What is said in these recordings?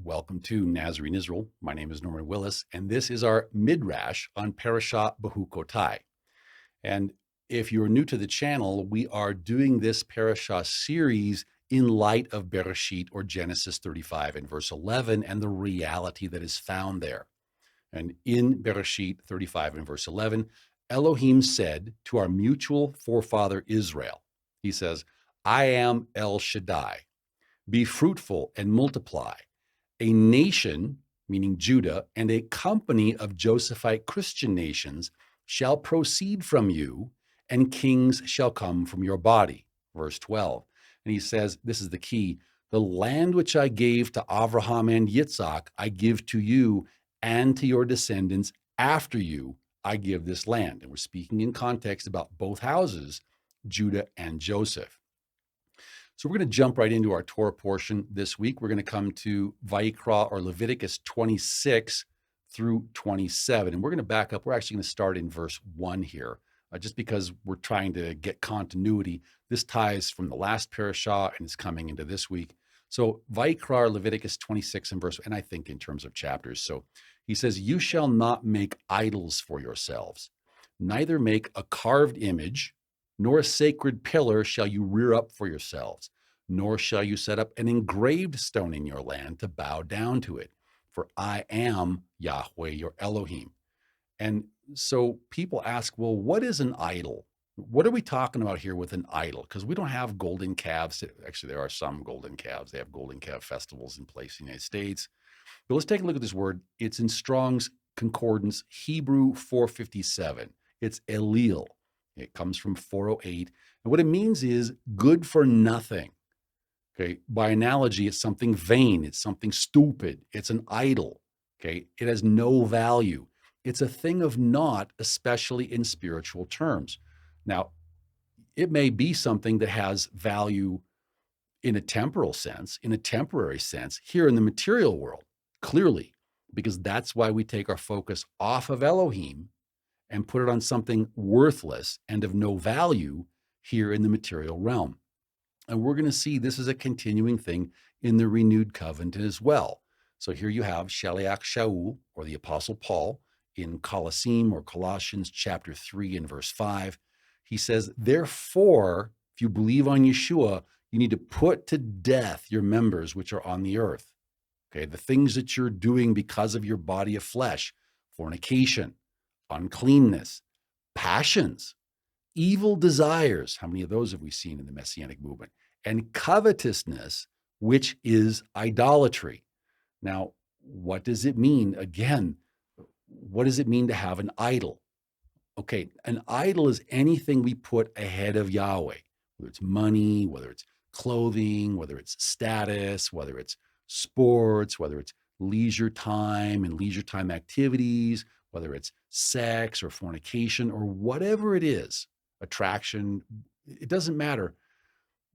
Welcome to Nazarene Israel. My name is Norman Willis, and this is our Midrash on Parasha Bechukotai. And if you're new to the channel, we are doing this Parasha series in light of Bereshit, or Genesis 35 and verse 11, and the reality that is found there. And in Bereshit 35 and verse 11, Elohim said to our mutual forefather Israel, he says, I am El Shaddai. Be fruitful and multiply. A nation, meaning Judah, and a company of Josephite Christian nations shall proceed from you, and kings shall come from your body. Verse 12. And he says, this is the key, the land which I gave to Abraham and Yitzhak, I give to you and to your descendants after you, I give this land. And we're speaking in context about both houses, Judah and Joseph. So we're going to jump right into our Torah portion this week. We're going to come to Vayikra, or Leviticus 26 through 27. And we're going to back up. We're actually going to start in verse 1 here, just because we're trying to get continuity. This ties from the last parasha and is coming into this week. So Vayikra, Leviticus 26 and verse, and I think in terms of chapters. So he says, you shall not make idols for yourselves, neither make a carved image, nor a sacred pillar shall you rear up for yourselves, nor shall you set up an engraved stone in your land to bow down to it. For I am Yahweh, your Elohim. And so people ask, well, what is an idol? What are we talking about here with an idol? Because we don't have golden calves. Actually, there are some golden calves. They have golden calf festivals in place in the United States. But let's take a look at this word. It's in Strong's Concordance, Hebrew 457. It's Elil. It comes from 408. And what it means is good for nothing. Okay. By analogy, it's something vain. It's something stupid. It's an idol. Okay. It has no value. It's a thing of naught, especially in spiritual terms. Now, it may be something that has value in a temporal sense, in a temporary sense, here in the material world, clearly, because that's why we take our focus off of Elohim and put it on something worthless and of no value here in the material realm. And we're going to see this is a continuing thing in the renewed covenant as well. So here you have Shaliach Shaul, or the Apostle Paul, in Colossim, or Colossians chapter 3 and verse 5. He says, therefore, if you believe on Yeshua, you need to put to death your members which are on the earth. Okay, the things that you're doing because of your body of flesh, fornication, uncleanness, passions, evil desires. How many of those have we seen in the Messianic movement? And covetousness, which is idolatry. Now, what does it mean? Again, what does it mean to have an idol? Okay, an idol is anything we put ahead of Yahweh, whether it's money, whether it's clothing, whether it's status, whether it's sports, whether it's leisure time and leisure time activities, whether it's sex or fornication or whatever it is, attraction, it doesn't matter.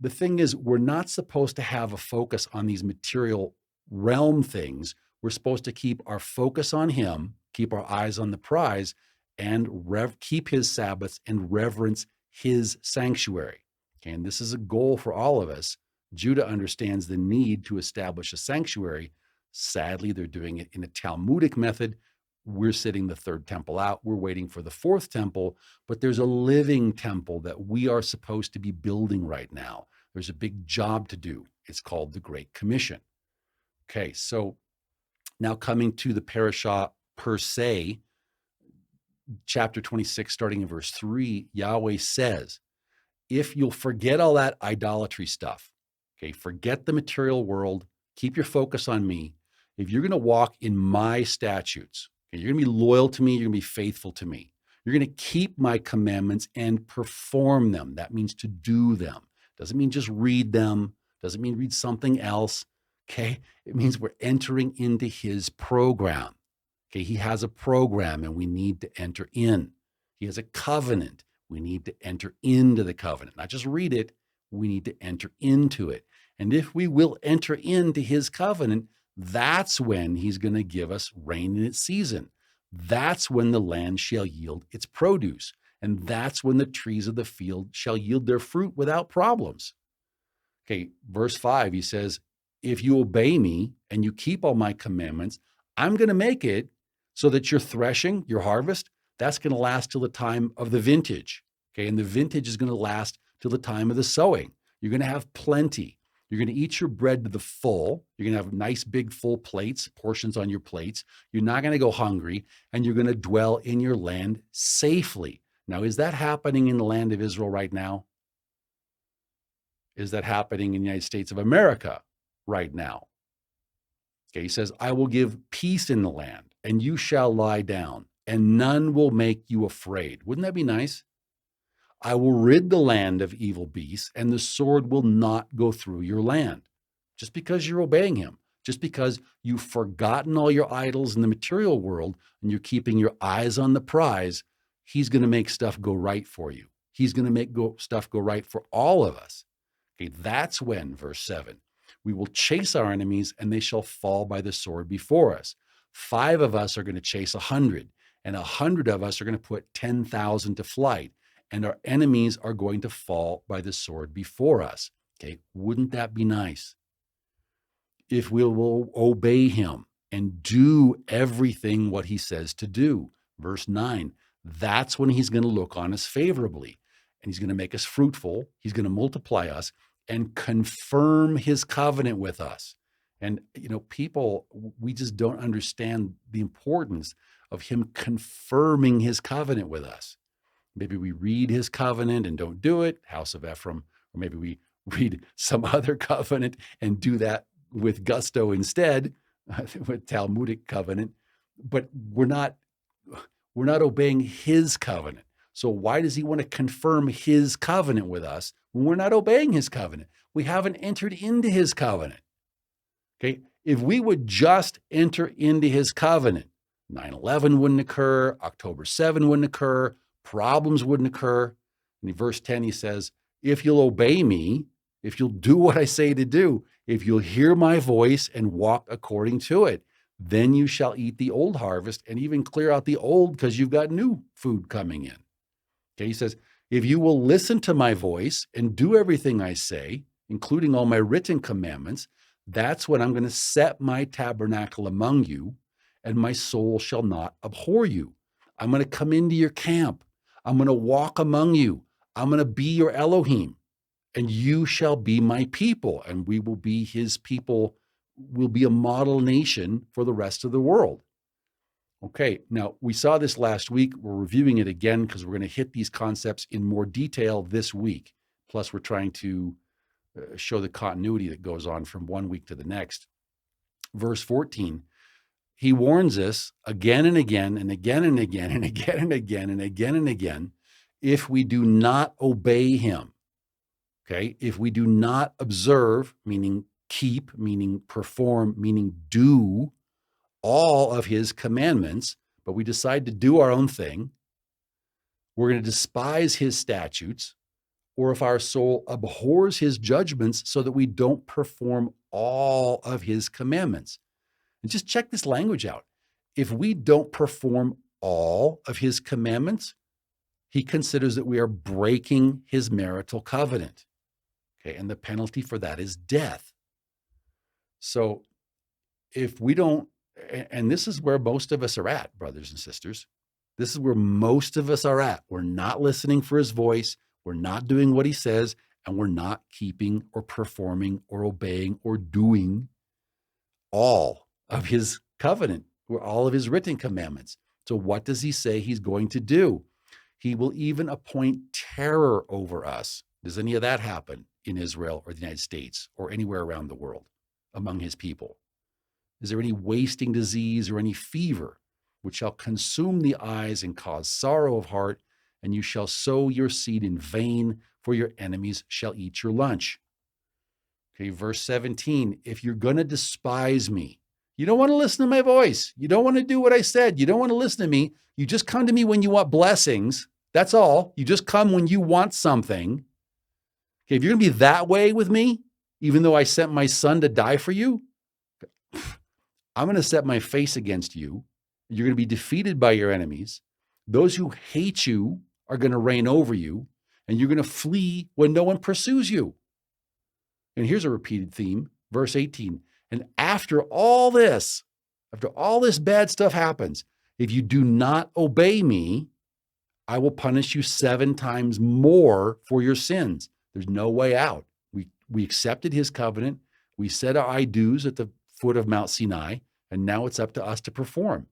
The thing is, we're not supposed to have a focus on these material realm things. We're supposed to keep our focus on him, keep our eyes on the prize, and keep his Sabbaths and reverence his sanctuary. Okay, and this is a goal for all of us. Judah understands the need to establish a sanctuary. Sadly, they're doing it in a Talmudic method. We're sitting the third temple out. We're waiting for the fourth temple, but there's a living temple that we are supposed to be building right now. There's a big job to do. It's called the Great Commission. Okay, so now coming to the parasha per se, chapter 26, starting in verse 3, Yahweh says, if you'll forget all that idolatry stuff, okay, forget the material world, keep your focus on me. If you're going to walk in my statutes, okay, you're going to be loyal to me, you're going to be faithful to me. You're going to keep my commandments and perform them. That means to do them. Doesn't mean just read them. Doesn't mean read something else. Okay, it means we're entering into his program. Okay, he has a program and we need to enter in. He has a covenant. We need to enter into the covenant, not just read it. We need to enter into it. And if we will enter into his covenant, that's when he's going to give us rain in its season. That's when the land shall yield its produce. And that's when the trees of the field shall yield their fruit without problems. Okay, verse 5, he says, if you obey me and you keep all my commandments, I'm going to make it so that your threshing, your harvest, that's going to last till the time of the vintage. Okay. And the vintage is going to last till the time of the sowing. You're going to have plenty. You're going to eat your bread to the full. You're going to have nice, big, full plates, portions on your plates. You're not going to go hungry, and you're going to dwell in your land safely. Now, is that happening in the land of Israel right now? Is that happening in the United States of America right now? Okay, he says, I will give peace in the land, and you shall lie down, and none will make you afraid. Wouldn't that be nice? I will rid the land of evil beasts, and the sword will not go through your land. Just because you're obeying him, just because you've forgotten all your idols in the material world and you're keeping your eyes on the prize, he's going to make stuff go right for you. He's going to make stuff go right for all of us. Okay, that's when, verse 7, we will chase our enemies and they shall fall by the sword before us. 5 of us are going to chase 100, and 100 of us are going to put 10,000 to flight. And our enemies are going to fall by the sword before us. Okay, wouldn't that be nice? If we will obey him and do everything what he says to do. Verse 9, that's when he's going to look on us favorably, and he's going to make us fruitful. He's going to multiply us and confirm his covenant with us. And, people, we just don't understand the importance of him confirming his covenant with us. Maybe we read his covenant and don't do it, house of Ephraim, or maybe we read some other covenant and do that with gusto instead, with Talmudic covenant, but we're not obeying his covenant. So why does he want to confirm his covenant with us when we're not obeying his covenant? We haven't entered into his covenant. Okay, if we would just enter into his covenant, 9/11 wouldn't occur, October 7 wouldn't occur, problems wouldn't occur. And in verse 10, he says, if you'll obey me, if you'll do what I say to do, if you'll hear my voice and walk according to it, then you shall eat the old harvest and even clear out the old because you've got new food coming in. Okay, he says, if you will listen to my voice and do everything I say, including all my written commandments, that's when I'm going to set my tabernacle among you, and my soul shall not abhor you. I'm going to come into your camp. I'm going to walk among you. I'm going to be your Elohim, and you shall be my people, and we will be his people. We'll be a model nation for the rest of the world. Okay, now we saw this last week. We're reviewing it again because we're going to hit these concepts in more detail this week. Plus, we're trying to show the continuity that goes on from one week to the next. Verse 14, he warns us again and again and again and again and again and again and again and again, if we do not obey him, okay? If we do not observe, meaning keep, meaning perform, meaning do all of his commandments, but we decide to do our own thing, we're going to despise his statutes, or if our soul abhors his judgments so that we don't perform all of his commandments. And just check this language out. If we don't perform all of his commandments, he considers that we are breaking his marital covenant. Okay, and the penalty for that is death. So if we don't, and this is where most of us are at, brothers and sisters. This is where most of us are at. We're not listening for his voice. We're not doing what he says, and we're not keeping or performing or obeying or doing all of his covenant, or all of his written commandments. So what does he say he's going to do? He will even appoint terror over us. Does any of that happen in Israel or the United States or anywhere around the world among his people? Is there any wasting disease or any fever which shall consume the eyes and cause sorrow of heart? And you shall sow your seed in vain, for your enemies shall eat your lunch. Okay, verse 17, if you're going to despise me, you don't want to listen to my voice. You don't want to do what I said. You don't want to listen to me. You just come to me when you want blessings. That's all. You just come when you want something. Okay, if you're going to be that way with me, even though I sent my son to die for you, I'm going to set my face against you. You're going to be defeated by your enemies. Those who hate you are going to reign over you, and you're going to flee when no one pursues you. And here's a repeated theme. Verse 18, and after all this bad stuff happens, if you do not obey me, I will punish you 7 times more for your sins. There's no way out. We accepted his covenant. We said our I do's at the foot of Mount Sinai, and now it's up to us to perform.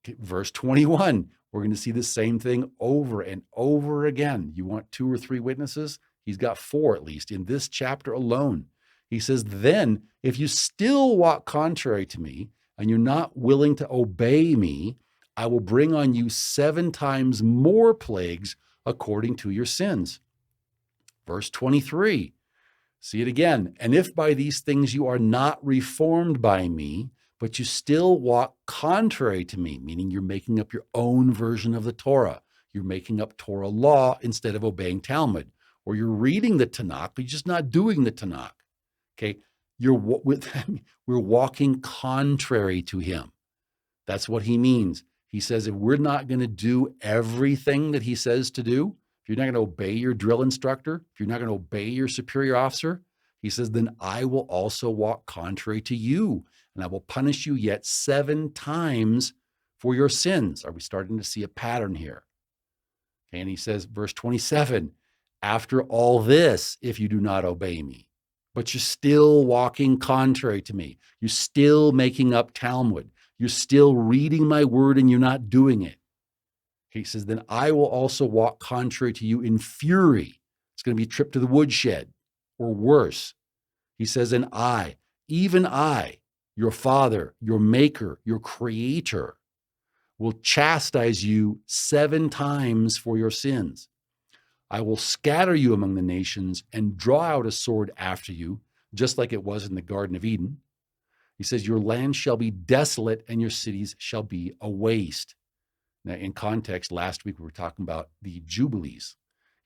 Okay, verse 21, we're going to see the same thing over and over again. You want 2 or 3 witnesses? He's got 4 at least in this chapter alone. He says, then if you still walk contrary to me and you're not willing to obey me, I will bring on you 7 times more plagues according to your sins. Verse 23, see it again. And if by these things you are not reformed by me, but you still walk contrary to me, meaning you're making up your own version of the Torah. You're making up Torah law instead of obeying Talmud. Or you're reading the Tanakh, but you're just not doing the Tanakh. Okay, we're walking contrary to him. That's what he means. He says if we're not going to do everything that he says to do, if you're not going to obey your drill instructor, if you're not going to obey your superior officer, he says, then I will also walk contrary to you, and I will punish you yet 7 times for your sins. Are we starting to see a pattern here? Okay, and he says, verse 27, after all this, if you do not obey me, but you're still walking contrary to me, you're still making up Talmud, you're still reading my word and you're not doing it. He says, then I will also walk contrary to you in fury. It's going to be a trip to the woodshed or worse. He says, and I, even I, your father, your maker, your creator, will chastise you 7 times for your sins. I will scatter you among the nations and draw out a sword after you, just like it was in the Garden of Eden. He says, your land shall be desolate and your cities shall be a waste. Now, in context, last week we were talking about the Jubilees.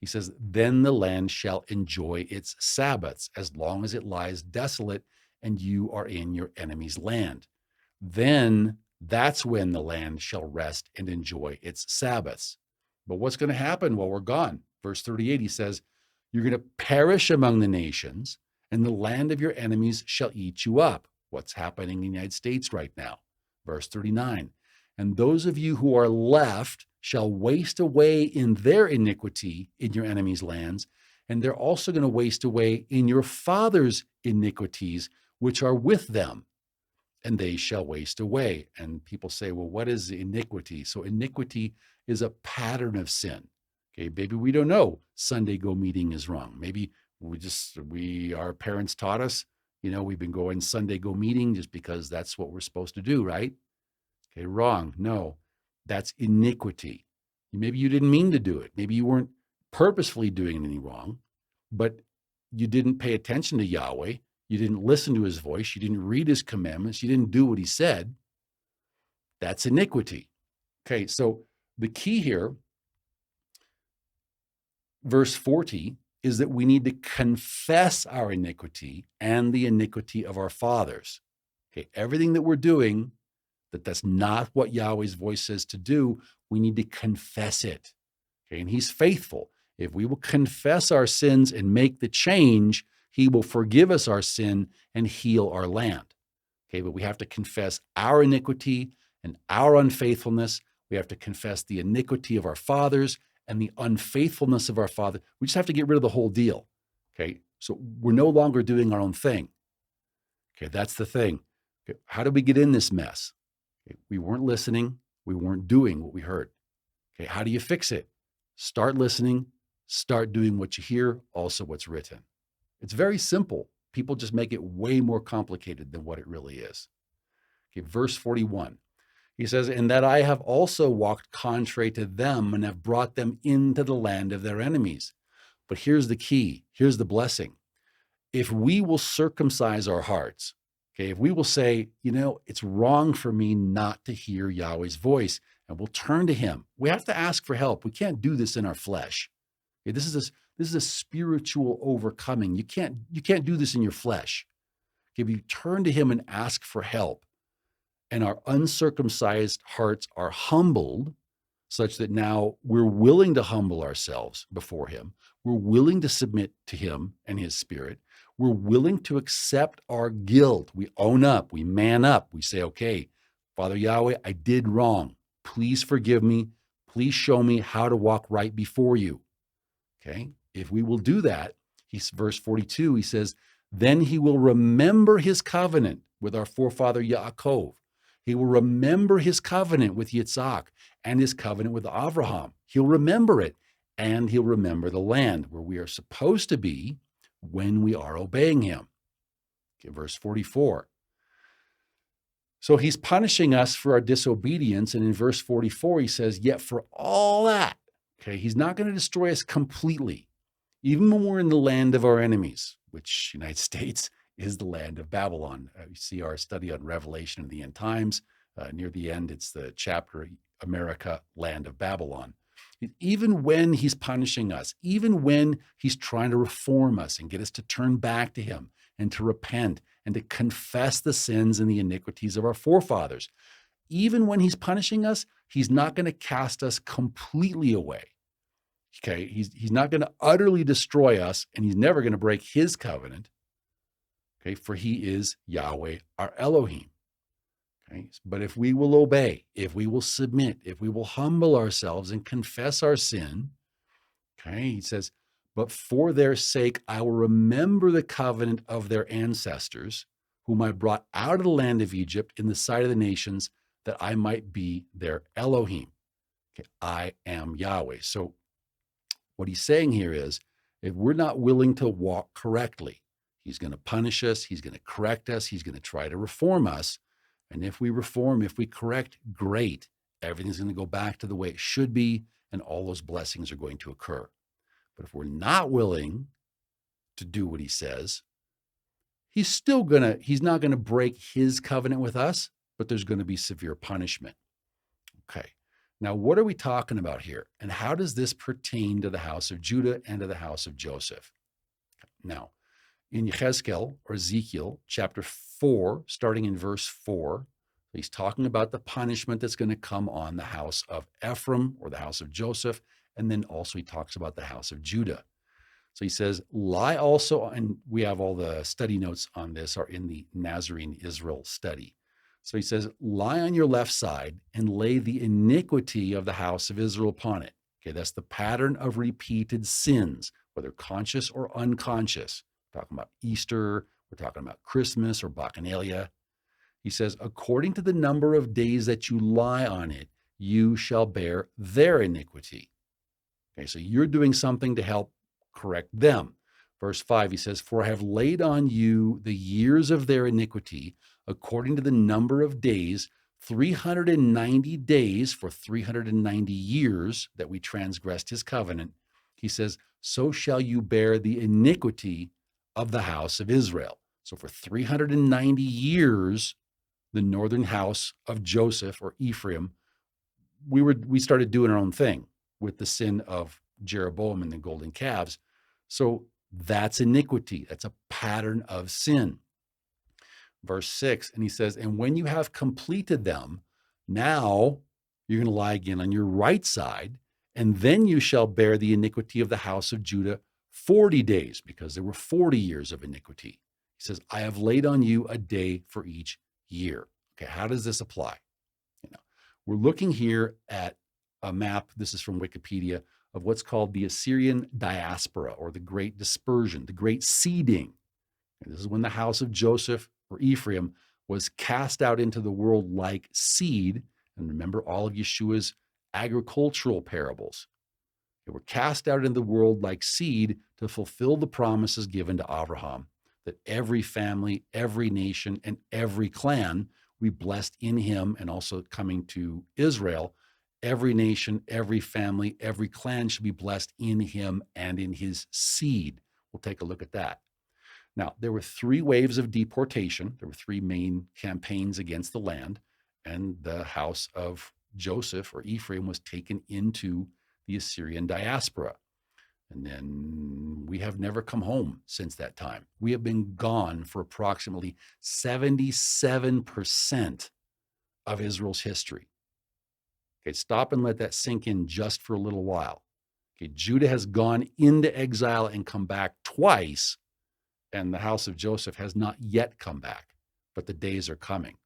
He says, then the land shall enjoy its Sabbaths as long as it lies desolate and you are in your enemy's land. Then that's when the land shall rest and enjoy its Sabbaths. But what's going to happen while we're gone? Verse 38, he says, you're going to perish among the nations and the land of your enemies shall eat you up. What's happening in the United States right now? Verse 39, and those of you who are left shall waste away in their iniquity in your enemies' lands, and they're also going to waste away in your father's iniquities, which are with them, and they shall waste away. And people say, well, what is iniquity? So iniquity is a pattern of sin. Okay, maybe we don't know Sunday go meeting is wrong. Maybe our parents taught us, we've been going Sunday go meeting just because that's what we're supposed to do, right? Okay, wrong. No, that's iniquity. Maybe you didn't mean to do it. Maybe you weren't purposefully doing anything wrong, but you didn't pay attention to Yahweh. You didn't listen to his voice. You didn't read his commandments. You didn't do what he said. That's iniquity. Okay, so the key here, verse 40, is that we need to confess our iniquity and the iniquity of our fathers. Okay, everything that we're doing, that's not what Yahweh's voice says to do, we need to confess it. Okay, and he's faithful. If we will confess our sins and make the change, he will forgive us our sin and heal our land. Okay, but we have to confess our iniquity and our unfaithfulness. We have to confess the iniquity of our fathers and the unfaithfulness of our father. We just have to get rid of the whole deal. Okay, so we're no longer doing our own thing. Okay, that's the thing. Okay, how did we get in this mess? Okay, we weren't listening. We weren't doing what we heard. Okay, how do you fix it? Start listening. Start doing what you hear, also what's written. It's very simple. People just make it way more complicated than what it really is. Okay, verse 41. He says, and that I have also walked contrary to them and have brought them into the land of their enemies. But here's the key. Here's the blessing. If we will circumcise our hearts, okay, if we will say, it's wrong for me not to hear Yahweh's voice, and we'll turn to him. We have to ask for help. We can't do this in our flesh. Okay, this is a spiritual overcoming. You can't do this in your flesh. Okay, if you turn to him and ask for help, and our uncircumcised hearts are humbled, such that now we're willing to humble ourselves before him. We're willing to submit to him and his spirit. We're willing to accept our guilt. We own up, we man up. We say, okay, Father Yahweh, I did wrong. Please forgive me. Please show me how to walk right before you. Okay? If we will do that, verse 42, he says, then he will remember his covenant with our forefather Yaakov. He will remember his covenant with Yitzhak and his covenant with Abraham. He'll remember it, and he'll remember the land where we are supposed to be when we are obeying him. Okay, verse 44. So he's punishing us for our disobedience. And in verse 44, he says, yet for all that, okay, he's not going to destroy us completely, even when we're in the land of our enemies, which United States is the land of Babylon. You see our study on Revelation in the end times. Near the end, it's the chapter, America, land of Babylon. Even when he's punishing us, even when he's trying to reform us and get us to turn back to him and to repent and to confess the sins and the iniquities of our forefathers, even when he's punishing us, he's not going to cast us completely away. Okay, he's not going to utterly destroy us, and he's never going to break his covenant. Okay, for he is Yahweh, our Elohim. Okay, but if we will obey, if we will submit, if we will humble ourselves and confess our sin, okay, he says, but for their sake, I will remember the covenant of their ancestors, whom I brought out of the land of Egypt in the sight of the nations, that I might be their Elohim. Okay, I am Yahweh. So what he's saying here is, if we're not willing to walk correctly, he's going to punish us, he's going to correct us, he's going to try to reform us. And if we reform, if we correct, great. Everything's going to go back to the way it should be, and all those blessings are going to occur. But if we're not willing to do what he says, he's not going to break his covenant with us, but there's going to be severe punishment. Okay. Now, what are we talking about here? And how does this pertain to the house of Judah and to the house of Joseph? Now, in Yechezkel, or Ezekiel, chapter 4, starting in verse 4, he's talking about the punishment that's going to come on the house of Ephraim, or the house of Joseph, and then also he talks about the house of Judah. So he says, lie also, and we have all the study notes on this are in the Nazarene Israel study. So he says, lie on your left side and lay the iniquity of the house of Israel upon it. Okay, that's the pattern of repeated sins, whether conscious or unconscious. We're talking about Easter, we're talking about Christmas or Bacchanalia. He says, according to the number of days that you lie on it, you shall bear their iniquity. Okay, so you're doing something to help correct them. Verse 5, he says, for I have laid on you the years of their iniquity, according to the number of days, 390 days for 390 years that we transgressed his covenant. He says, so shall you bear the iniquity of the house of Israel. So for 390 years, the northern house of Joseph, or Ephraim, we started doing our own thing with the sin of Jeroboam and the golden calves. So that's iniquity. That's a pattern of sin. Verse 6, and he says, and when you have completed them, now you're going to lie again on your right side, and then you shall bear the iniquity of the house of Judah 40 days, because there were 40 years of iniquity. He says, I have laid on you a day for each year. Okay, how does this apply? We're looking here at a map, this is from Wikipedia, of what's called the Assyrian diaspora, or the great dispersion, the great seeding. And this is when the house of Joseph, or Ephraim, was cast out into the world like seed. And remember all of Yeshua's agricultural parables. They were cast out in the world like seed to fulfill the promises given to Abraham, that every family, every nation, and every clan we blessed in him, and also coming to Israel, every nation, every family, every clan should be blessed in him and in his seed. We'll take a look at that. Now, there were 3 waves of deportation. There were 3 main campaigns against the land, and the house of Joseph, or Ephraim, was taken into the Assyrian diaspora. And then we have never come home since that time. We have been gone for approximately 77% of Israel's history. Okay, stop and let that sink in just for a little while. Okay, Judah has gone into exile and come back twice, and the house of Joseph has not yet come back, but the days are coming.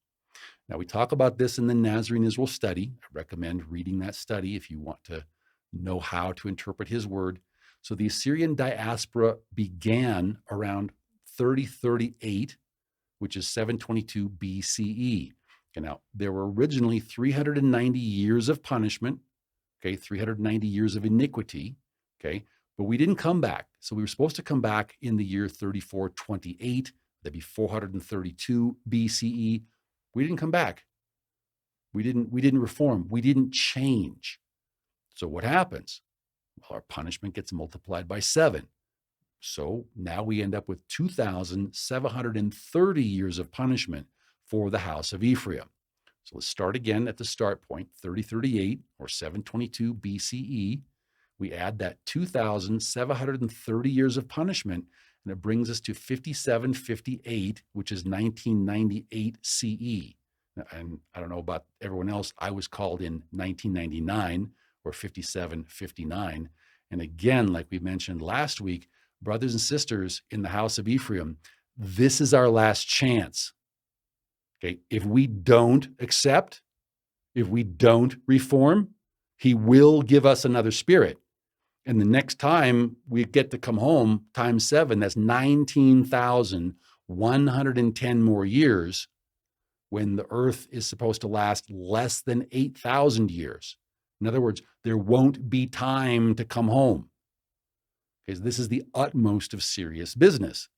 Now, we talk about this in the Nazarene Israel study. I recommend reading that study if you want to know how to interpret his word. So the Assyrian diaspora began around 3038, which is 722 BCE. Okay, now, there were originally 390 years of punishment, okay, 390 years of iniquity, okay, but we didn't come back. So we were supposed to come back in the year 3428, that'd be 432 BCE. We didn't come back. We didn't reform. We didn't change. So what happens? Well, our punishment gets multiplied by 7. So now we end up with 2,730 years of punishment for the house of Ephraim. So let's start again at the start point, 3038 or 722 BCE. We add that 2,730 years of punishment, and it brings us to 5758, which is 1998 CE. And I don't know about everyone else, I was called in 1999 or 5759. And again, like we mentioned last week, brothers and sisters in the house of Ephraim, this is our last chance. Okay, if we don't accept, if we don't reform, he will give us another spirit. And the next time we get to come home, times 7, that's 19,110 more years, when the earth is supposed to last less than 8,000 years. In other words, there won't be time to come home, because this is the utmost of serious business.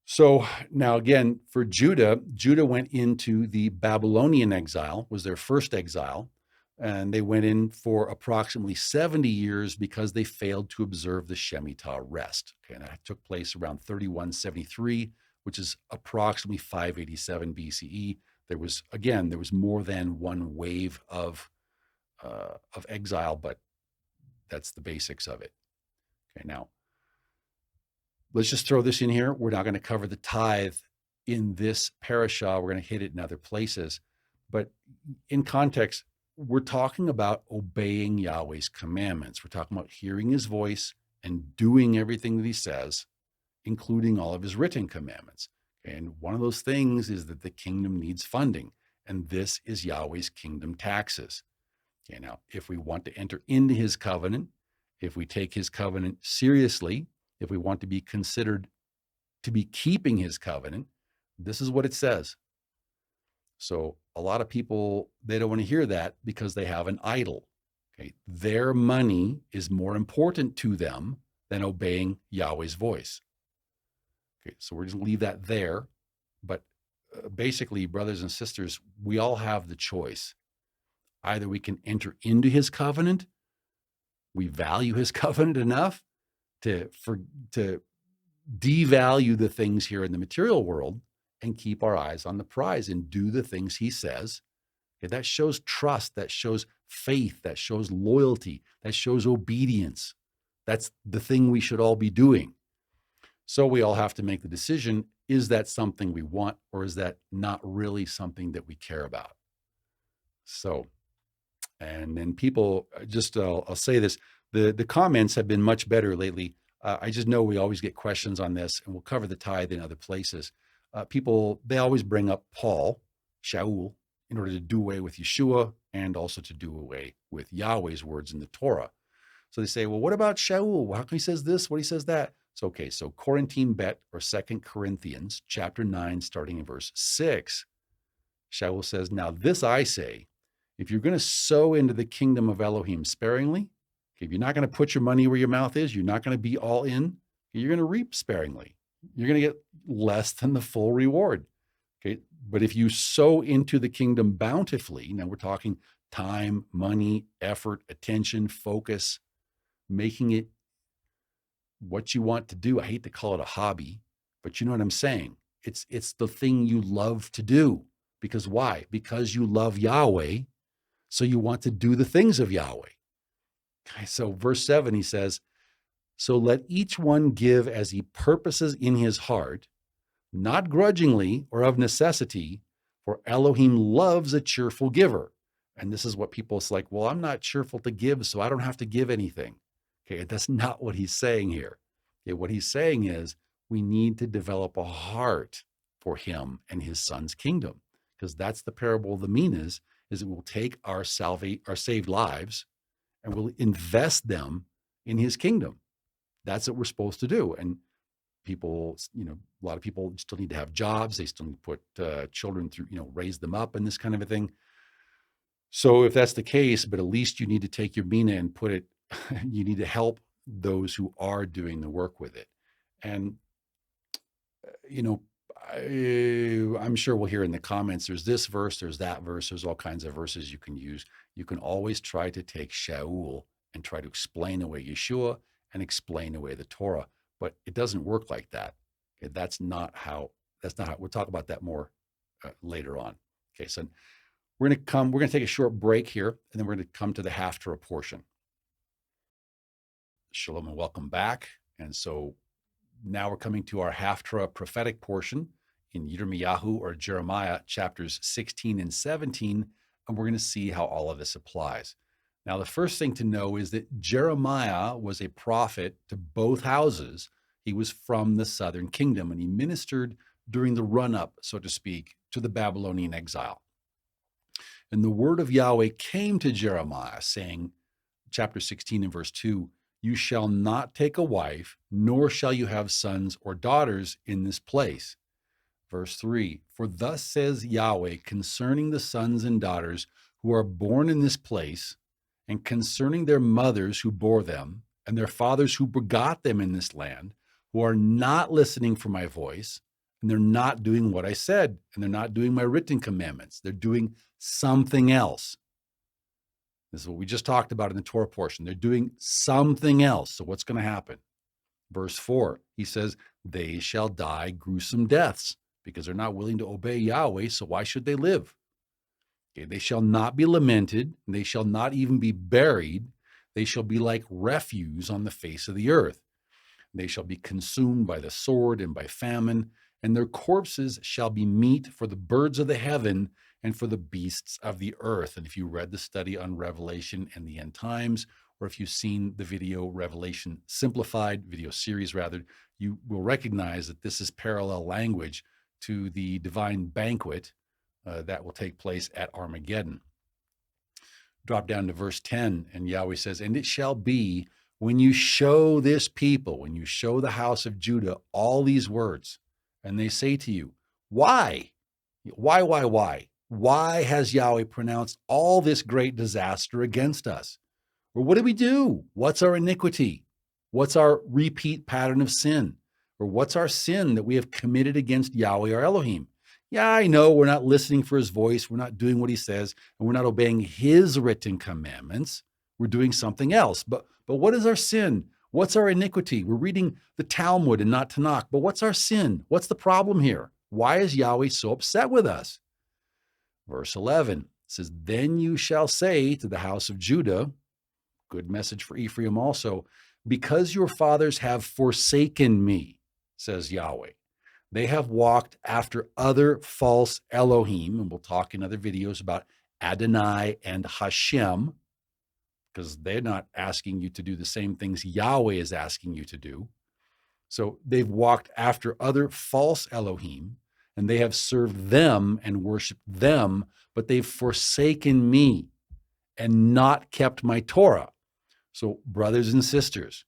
So now again, for Judah went into the Babylonian exile, was their first exile, and they went in for approximately 70 years because they failed to observe the Shemitah rest. Okay, and that took place around 3173, which is approximately 587 BCE. There was more than one wave of exile, but that's the basics of it. Okay, now let's just throw this in here. We're not going to cover the tithe in this parasha. We're going to hit it in other places. But in context, we're talking about obeying Yahweh's commandments. We're talking about hearing his voice and doing everything that he says, including all of his written commandments. And one of those things is that the kingdom needs funding, and this is Yahweh's kingdom taxes. Okay, now, if we want to enter into his covenant, if we take his covenant seriously, if we want to be considered to be keeping his covenant, this is what it says. So a lot of people, they don't want to hear that because they have an idol. Okay, their money is more important to them than obeying Yahweh's voice. Okay, so we're just going to leave that there. But basically, brothers and sisters, we all have the choice. Either we can enter into his covenant, we value his covenant enough to devalue the things here in the material world and keep our eyes on the prize and do the things he says. Okay, that shows trust, that shows faith, that shows loyalty, that shows obedience. That's the thing we should all be doing. So we all have to make the decision, is that something we want, or is that not really something that we care about? So, and then people, I'll say this, the comments have been much better lately. I just know we always get questions on this, and we'll cover the tithe in other places. People, they always bring up Paul, Shaul, in order to do away with Yeshua and also to do away with Yahweh's words in the Torah. So they say, well, what about Shaul? How come he says this? What he says that? So, okay, so Corintine Bet, or 2 Corinthians chapter 9, starting in verse 6, Shaul says, now this I say, if you're going to sow into the kingdom of Elohim sparingly, okay, if you're not going to put your money where your mouth is, you're not going to be all in, you're going to reap sparingly. You're going to get less than the full reward. Okay, but if you sow into the kingdom bountifully, now we're talking time, money, effort, attention, focus, making it what you want to do. I hate to call it a hobby, but you know what I'm saying. It's the thing you love to do. Because why? Because you love Yahweh, so you want to do the things of Yahweh. Okay, so verse 7, he says, so let each one give as he purposes in his heart, not grudgingly or of necessity, for Elohim loves a cheerful giver. And this is what people say, like, well, I'm not cheerful to give, so I don't have to give anything. Okay, that's not what he's saying here. Okay, what he's saying is we need to develop a heart for him and his son's kingdom, because that's the parable of the minas, is it will take our saved lives and we'll invest them in his kingdom. That's what we're supposed to do. And people, a lot of people still need to have jobs. They still need to put children through, raise them up and this kind of a thing. So if that's the case, but at least you need to take your mina and put it, you need to help those who are doing the work with it. And, I'm sure we'll hear in the comments, there's this verse, there's that verse, there's all kinds of verses you can use. You can always try to take Shaul and try to explain away Yeshua and explain away the Torah, but it doesn't work like that. Okay, that's not how, we'll talk about that more later on. Okay, so we're going to take a short break here, and then we're going to come to the Haftarah portion. Shalom and welcome back. And so now we're coming to our Haftarah prophetic portion in Yirmiyahu or Jeremiah chapters 16 and 17, and we're going to see how all of this applies. Now, the first thing to know is that Jeremiah was a prophet to both houses. He was from the southern kingdom, and he ministered during the run-up, so to speak, to the Babylonian exile. And the word of Yahweh came to Jeremiah, saying, chapter 16 and verse 2, "You shall not take a wife, nor shall you have sons or daughters in this place." Verse 3, "For thus says Yahweh concerning the sons and daughters who are born in this place, and concerning their mothers who bore them, and their fathers who begot them in this land, who are not listening for my voice, and they're not doing what I said, and they're not doing my written commandments. They're doing something else." This is what we just talked about in the Torah portion. They're doing something else. So what's going to happen? Verse 4, he says, "They shall die gruesome deaths," because they're not willing to obey Yahweh, so why should they live? Okay, "They shall not be lamented, and they shall not even be buried. They shall be like refuse on the face of the earth. They shall be consumed by the sword and by famine, and their corpses shall be meat for the birds of the heaven and for the beasts of the earth." And if you read the study on Revelation and the end times, or if you've seen the video Revelation Simplified, video series rather, you will recognize that this is parallel language to the divine banquet that will take place at Armageddon. Drop down to verse 10, and Yahweh says, "And it shall be when you show this people, when you show the house of Judah all these words, and they say to you, 'Why? Why? Why has Yahweh pronounced all this great disaster against us?' Or what did we do? What's our iniquity? What's our repeat pattern of sin? Or what's our sin that we have committed against Yahweh our Elohim? Yeah, I know we're not listening for his voice. We're not doing what he says, and we're not obeying his written commandments. We're doing something else. But what is our sin? What's our iniquity? We're reading the Talmud and not Tanakh. But what's our sin? What's the problem here? Why is Yahweh so upset with us?" Verse 11 says, "Then you shall say to the house of Judah," good message for Ephraim also, "because your fathers have forsaken me, says Yahweh. They have walked after other false Elohim," and we'll talk in other videos about Adonai and Hashem, because they're not asking you to do the same things Yahweh is asking you to do. So they've walked after other false Elohim, and they have served them and worshiped them, but they've forsaken me and not kept my Torah. So brothers and sisters,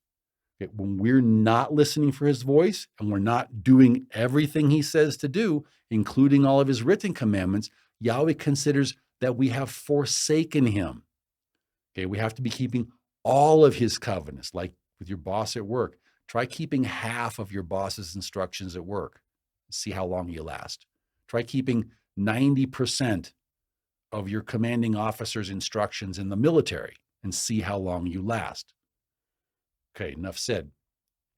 when we're not listening for his voice and we're not doing everything he says to do, including all of his written commandments, Yahweh considers that we have forsaken him. Okay, we have to be keeping all of his covenants, like with your boss at work. Try keeping half of your boss's instructions at work. See how long you last. Try keeping 90% of your commanding officer's instructions in the military and see how long you last. Okay, enough said.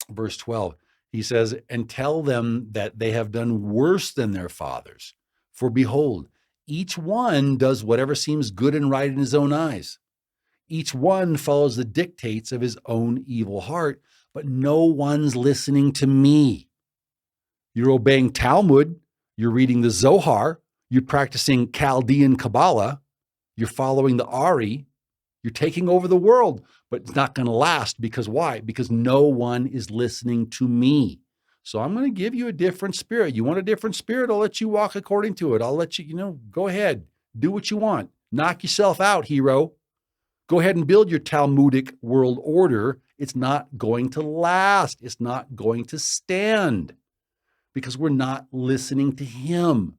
Verse 12, he says, "And tell them that they have done worse than their fathers. For behold, each one does whatever seems good and right in his own eyes. Each one follows the dictates of his own evil heart, but no one's listening to me. You're obeying Talmud, you're reading the Zohar, you're practicing Chaldean Kabbalah, you're following the Ari, You're taking over the world, but it's not going to last. Because why? Because no one is listening to me. So I'm going to give you a different spirit. You want a different spirit? I'll let you walk according to it. I'll let you, go ahead, do what you want. Knock yourself out, hero. Go ahead and build your Talmudic world order. It's not going to last. It's not going to stand because we're not listening to him.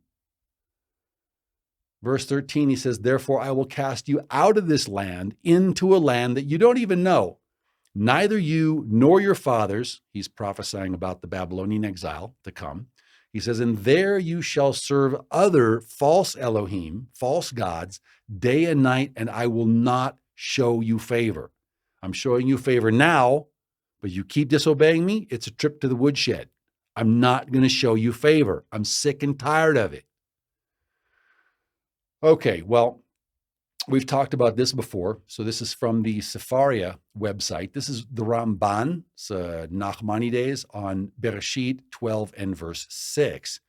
Verse 13, he says, therefore I will cast you out of this land into a land that you don't even know. Neither you nor your fathers, he's prophesying about the Babylonian exile to come. He says, and there you shall serve other false Elohim, false gods, day and night, and I will not show you favor. I'm showing you favor now, but you keep disobeying me, it's a trip to the woodshed. I'm not going to show you favor. I'm sick and tired of it. Okay, well, we've talked about this before. So this is from the Sefaria website. This is the Ramban, Nachmanides, on Bereshit 12 and verse 6.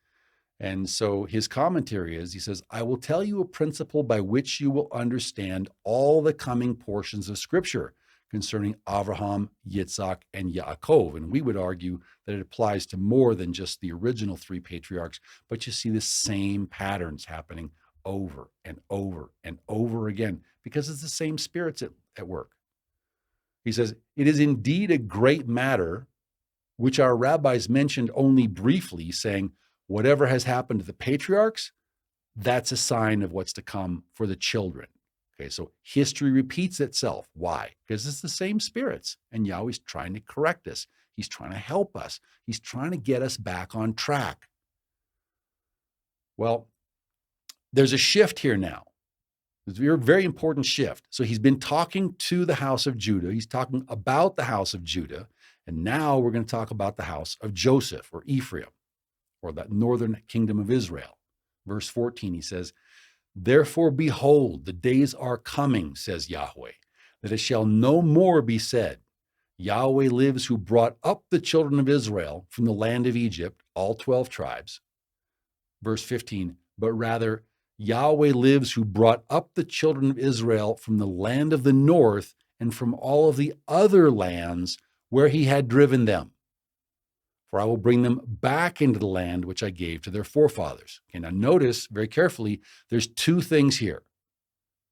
And so his commentary is, he says, I will tell you a principle by which you will understand all the coming portions of Scripture concerning Abraham, Yitzhak, and Yaakov. And we would argue that it applies to more than just the original three patriarchs, but you see the same patterns happening over and over and over again, because it's the same spirits at work. He says, it is indeed a great matter, which our rabbis mentioned only briefly, saying, whatever has happened to the patriarchs, that's a sign of what's to come for the children. Okay, so history repeats itself. Why? Because it's the same spirits, and Yahweh's trying to correct us. He's trying to help us. He's trying to get us back on track. Well, there's a shift here now. It's a very important shift. So he's been talking to the house of Judah. He's talking about the house of Judah. And now we're going to talk about the house of Joseph or Ephraim, or that northern kingdom of Israel. Verse 14, he says, therefore, behold, the days are coming, says Yahweh, that it shall no more be said, Yahweh lives who brought up the children of Israel from the land of Egypt, all 12 tribes. Verse 15, but rather, Yahweh lives who brought up the children of Israel from the land of the north and from all of the other lands where he had driven them. For I will bring them back into the land which I gave to their forefathers. Okay, now notice very carefully, there's two things here.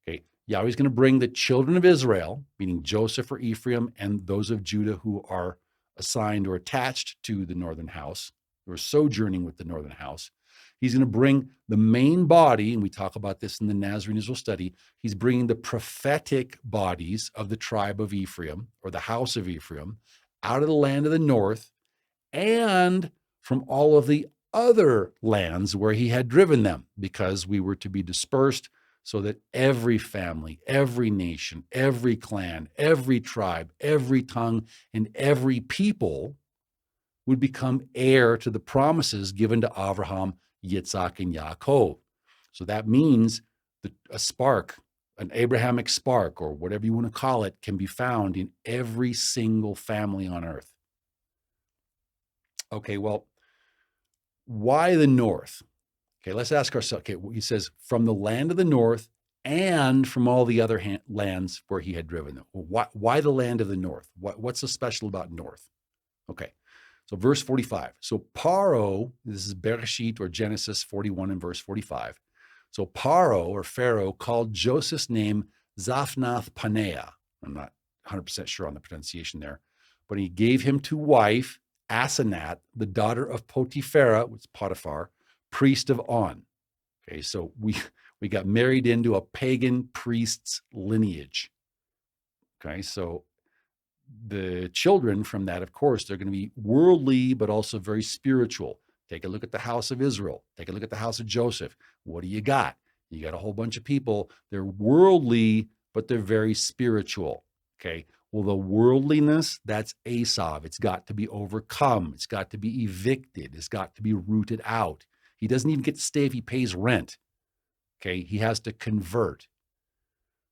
Okay, Yahweh's going to bring the children of Israel, meaning Joseph or Ephraim, and those of Judah who are assigned or attached to the northern house, who are sojourning with the northern house. He's going to bring the main body, and we talk about this in the Nazarene Israel study. He's bringing the prophetic bodies of the tribe of Ephraim, or the house of Ephraim, out of the land of the north and from all of the other lands where he had driven them, because we were to be dispersed so that every family, every nation, every clan, every tribe, every tongue, and every people would become heir to the promises given to Abraham, Yitzhak, and Yaakov. So that means that a spark, an Abrahamic spark, or whatever you want to call it, can be found in every single family on earth. Okay, well, why the north? Okay, let's ask ourselves. Okay, he says, from the land of the north and from all the other lands where he had driven them. Well, why the land of the north? What's so special about north? Okay, so verse 45. So Paro, this is Bereshit or Genesis 41 and verse 45. So Paro or Pharaoh called Joseph's name Zaphnath Paneah. I'm not 100% sure on the pronunciation there, but he gave him to wife Asenath, the daughter of Potipharah, which is Potiphar, priest of On. Okay, so we got married into a pagan priest's lineage. Okay, so the children from that, of course, they're going to be worldly, but also very spiritual. Take a look at the house of Israel. Take a look at the house of Joseph. What do you got? You got a whole bunch of people. They're worldly, but they're very spiritual. Okay. Well, the worldliness, that's Esau. It's got to be overcome. It's got to be evicted. It's got to be rooted out. He doesn't even get to stay if he pays rent. Okay. He has to convert.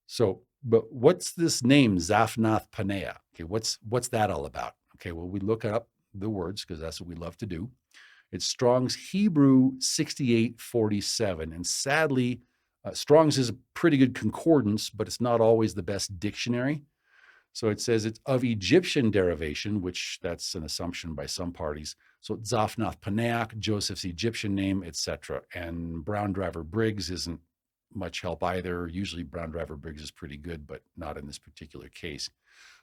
So, but what's this name, Zaphnath Paneah? Okay, what's that all about? Okay, well, we look up the words because that's what we love to do. It's Strong's Hebrew 6847, and sadly, Strong's is a pretty good concordance, but it's not always the best dictionary. So it says it's of Egyptian derivation, which that's an assumption by some parties. So Zaphnath Paneach, Joseph's Egyptian name, etc. And Brown Driver Briggs isn't much help either. Usually Brown Driver Briggs is pretty good, but not in this particular case.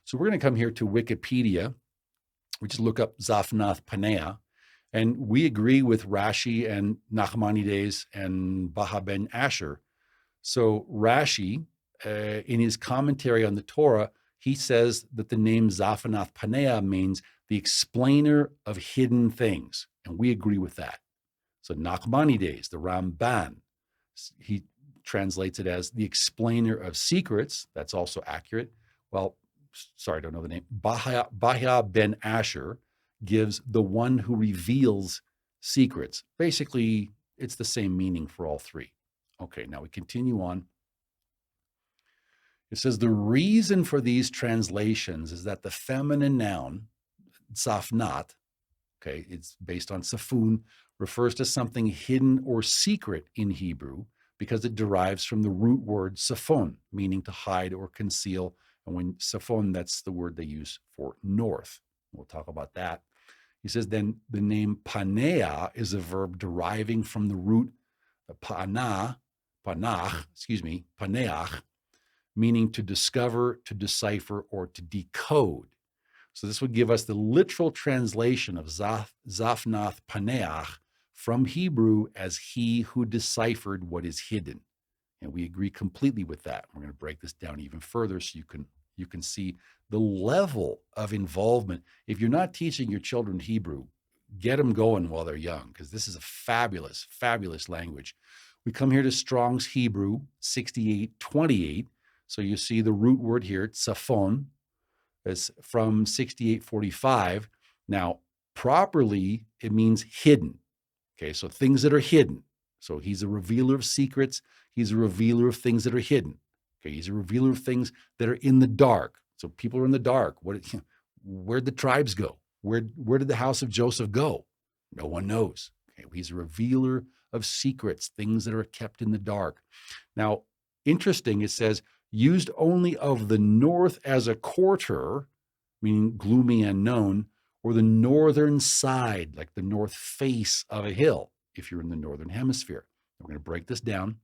So we're going to come here to Wikipedia. We just look up Zaphnath Paneah, and we agree with Rashi and Nachmanides and Baha ben Asher. So Rashi, in his commentary on the Torah, he says that the name Zaphnath Paneah means the explainer of hidden things, and we agree with that. So Nachmanides, the Ramban, he translates it as the explainer of secrets. That's also accurate. Well, sorry, I don't know the name. Baha ben Asher gives the one who reveals secrets. Basically, it's the same meaning for all three. Okay, now we continue on. It says the reason for these translations is that the feminine noun, Zaphnath, okay, it's based on Safun, refers to something hidden or secret in Hebrew because it derives from the root word Saphon, meaning to hide or conceal. And when Saphon, that's the word they use for north. We'll talk about that. He says then the name Paneah is a verb deriving from the root paneach, meaning to discover, to decipher, or to decode. So this would give us the literal translation of Zaphnath Paneach from Hebrew as he who deciphered what is hidden. And we agree completely with that. We're going to break this down even further so you can see the level of involvement. If you're not teaching your children Hebrew, get them going while they're young, because this is a fabulous, fabulous language. We come here to Strong's Hebrew 6828. So you see the root word here, tzafon, is from 6845. Now, properly, it means hidden. Okay, so things that are hidden. So he's a revealer of secrets. He's a revealer of things that are hidden. Okay, he's a revealer of things that are in the dark. So people are in the dark. Where'd the tribes go? Where did the house of Joseph go? No one knows. Okay, he's a revealer of secrets, things that are kept in the dark. Now, interesting, it says, used only of the north as a quarter, meaning gloomy and known, or the northern side, like the north face of a hill, if you're in the northern hemisphere. We're going to break this down.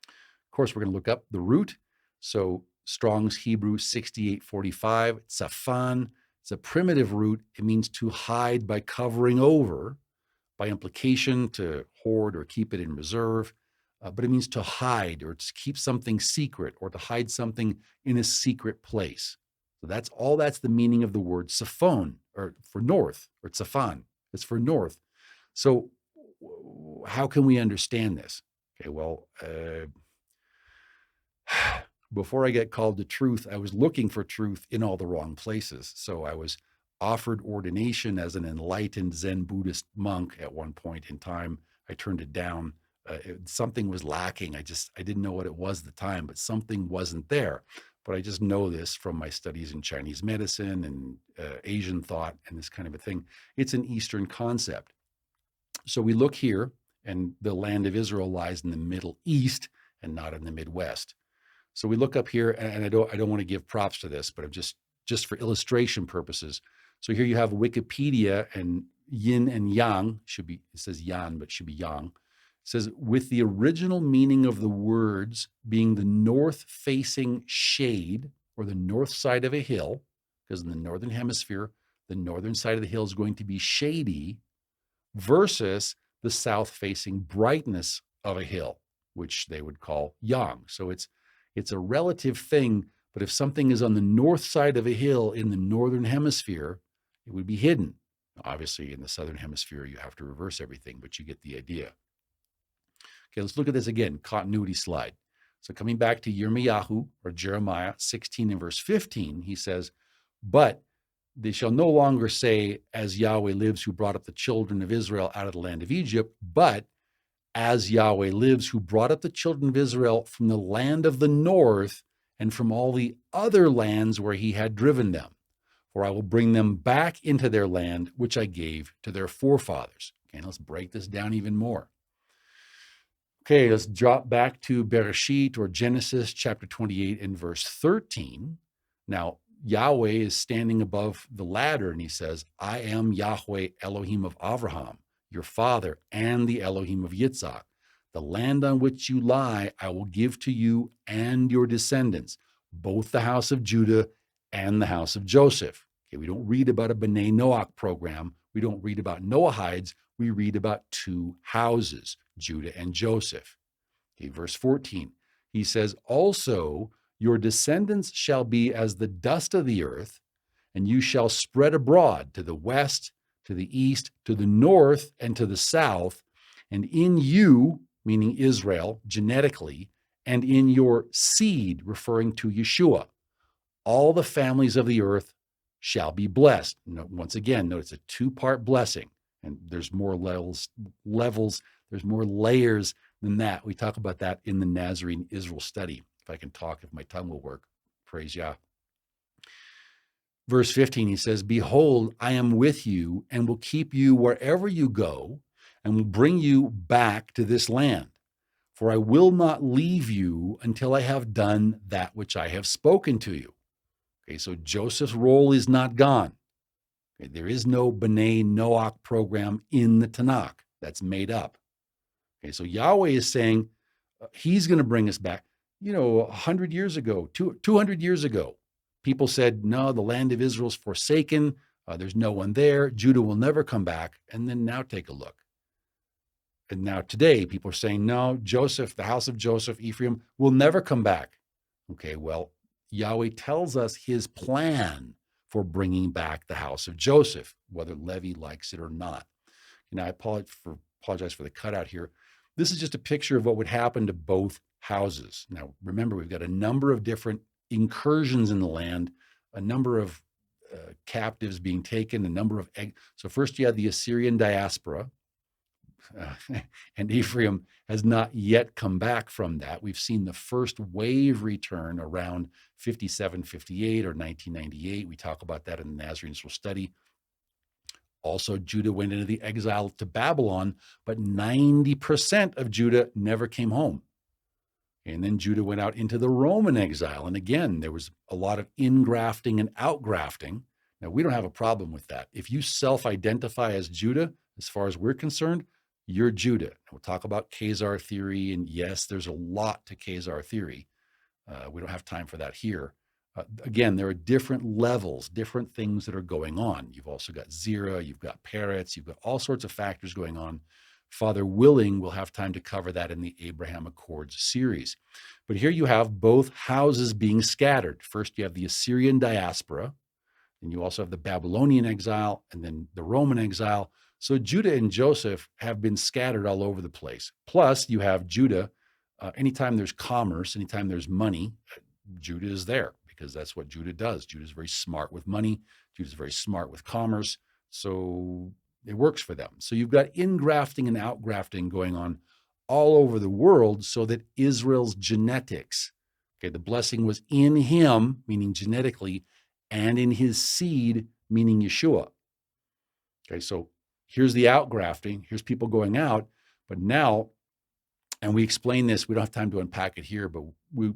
Of course, we're going to look up the root. So Strong's Hebrew 6845, tzafan, it's a primitive root. It means to hide by covering over, by implication to hoard or keep it in reserve. But it means to hide or to keep something secret or to hide something in a secret place. So that's the meaning of the word Saphon, or for north, or Tzafan. It's for north. So how can we understand this? Okay, well, before I get called to truth, I was looking for truth in all the wrong places. So I was offered ordination as an enlightened Zen Buddhist monk at one point in time. I turned it down. Something was lacking. I didn't know what it was at the time, but something wasn't there. But I just know this from my studies in Chinese medicine and Asian thought and this kind of a thing. It's an Eastern concept. So we look here, and the land of Israel lies in the Middle East and not in the Midwest. So we look up here, and I don't want to give props to this, but I'm just for illustration purposes. So here you have Wikipedia, and yin and yang it says yan, but should be yang. It says, with the original meaning of the words being the north-facing shade or the north side of a hill, because in the northern hemisphere, the northern side of the hill is going to be shady, versus the south-facing brightness of a hill, which they would call yang. So it's a relative thing, but if something is on the north side of a hill in the northern hemisphere, it would be hidden. Obviously, in the southern hemisphere, you have to reverse everything, but you get the idea. Okay, let's look at this again, continuity slide. So coming back to Yirmiyahu, or Jeremiah 16 and verse 15, he says, but they shall no longer say, as Yahweh lives, who brought up the children of Israel out of the land of Egypt, but as Yahweh lives, who brought up the children of Israel from the land of the north and from all the other lands where he had driven them. For I will bring them back into their land, which I gave to their forefathers. Okay, let's break this down even more. Of Okay, let's drop back to Bereshit or Genesis chapter 28 and verse 13. Now, Yahweh is standing above the ladder and he says, I am Yahweh, Elohim of Abraham, your father, and the Elohim of Yitzhak. The land on which you lie, I will give to you and your descendants, both the house of Judah and the house of Joseph. Okay, we don't read about a B'nai Noach program. We don't read about Noahides. We read about two houses, Judah and Joseph. Okay, verse 14, he says, also your descendants shall be as the dust of the earth, and you shall spread abroad to the west, to the east, to the north, and to the south. And in you, meaning Israel, genetically, and in your seed, referring to Yeshua, all the families of the earth shall be blessed. Once again, notice a two-part blessing, and there's more levels, there's more layers than that. We talk about that in the Nazarene Israel study. If I can talk, if my tongue will work, praise Yah. Verse 15, he says, behold, I am with you and will keep you wherever you go and will bring you back to this land. For I will not leave you until I have done that which I have spoken to you. Okay, so Joseph's role is not gone. Okay, there is no B'nai Noach program in the Tanakh. That's made up. Okay, so Yahweh is saying he's going to bring us back. 100 years ago, 200 years ago, people said, no, the land of Israel's forsaken. There's no one there. Judah will never come back. And then now take a look. And now today, people are saying, no, Joseph, the house of Joseph, Ephraim, will never come back. Okay, well, Yahweh tells us his plan for bringing back the house of Joseph, whether Levi likes it or not. I apologize for the cutout here. This is just a picture of what would happen to both houses. Now, remember, we've got a number of different incursions in the land, a number of captives being taken, a number of so first you had the Assyrian diaspora, and Ephraim has not yet come back from that. We've seen the first wave return around 57, 58, or 1998. We talk about that in the Nazarene Israel study. Also, Judah went into the exile to Babylon, but 90% of Judah never came home. And then Judah went out into the Roman exile. And again, there was a lot of ingrafting and outgrafting. Now, we don't have a problem with that. If you self-identify as Judah, as far as we're concerned, you're Judah. We'll talk about Khazar theory. And yes, there's a lot to Khazar theory. We don't have time for that here. Again, there are different levels, different things that are going on. You've also got Zerah, you've got Peretz, you've got all sorts of factors going on. Father willing, we'll have time to cover that in the Abraham Accords series. But here you have both houses being scattered. First, you have the Assyrian diaspora, and you also have the Babylonian exile, and then the Roman exile. So Judah and Joseph have been scattered all over the place. Plus, you have Judah. Anytime there's commerce, anytime there's money, Judah is there, because that's what Judah does. Judah is very smart with money. Judah is very smart with commerce. So it works for them. So you've got ingrafting and outgrafting going on all over the world, so that Israel's genetics, okay, the blessing was in him, meaning genetically, and in his seed, meaning Yeshua. Okay, so here's the outgrafting. Here's people going out. But now, and we explain this, we don't have time to unpack it here, but we,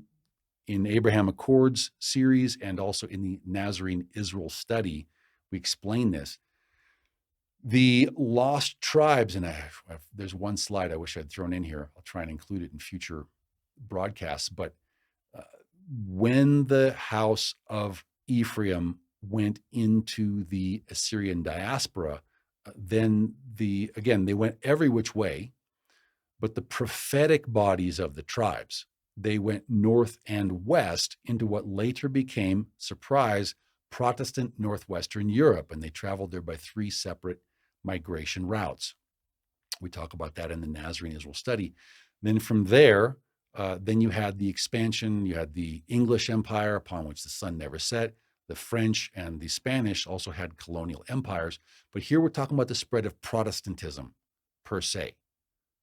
in Abraham Accords series and also in the Nazarene Israel study, we explain this. The lost tribes, and there's one slide I wish I'd thrown in here. I'll try and include it in future broadcasts. But when the house of Ephraim went into the Assyrian diaspora, then they went every which way, but the prophetic bodies of the tribes, they went north and west into what later became, surprise, Protestant Northwestern Europe, and they traveled there by 3 separate migration routes. We talk about that in the Nazarene Israel study. Then from there, then you had the expansion, you had the English Empire, upon which the sun never set. The French and the Spanish also had colonial empires. But here we're talking about the spread of Protestantism per se.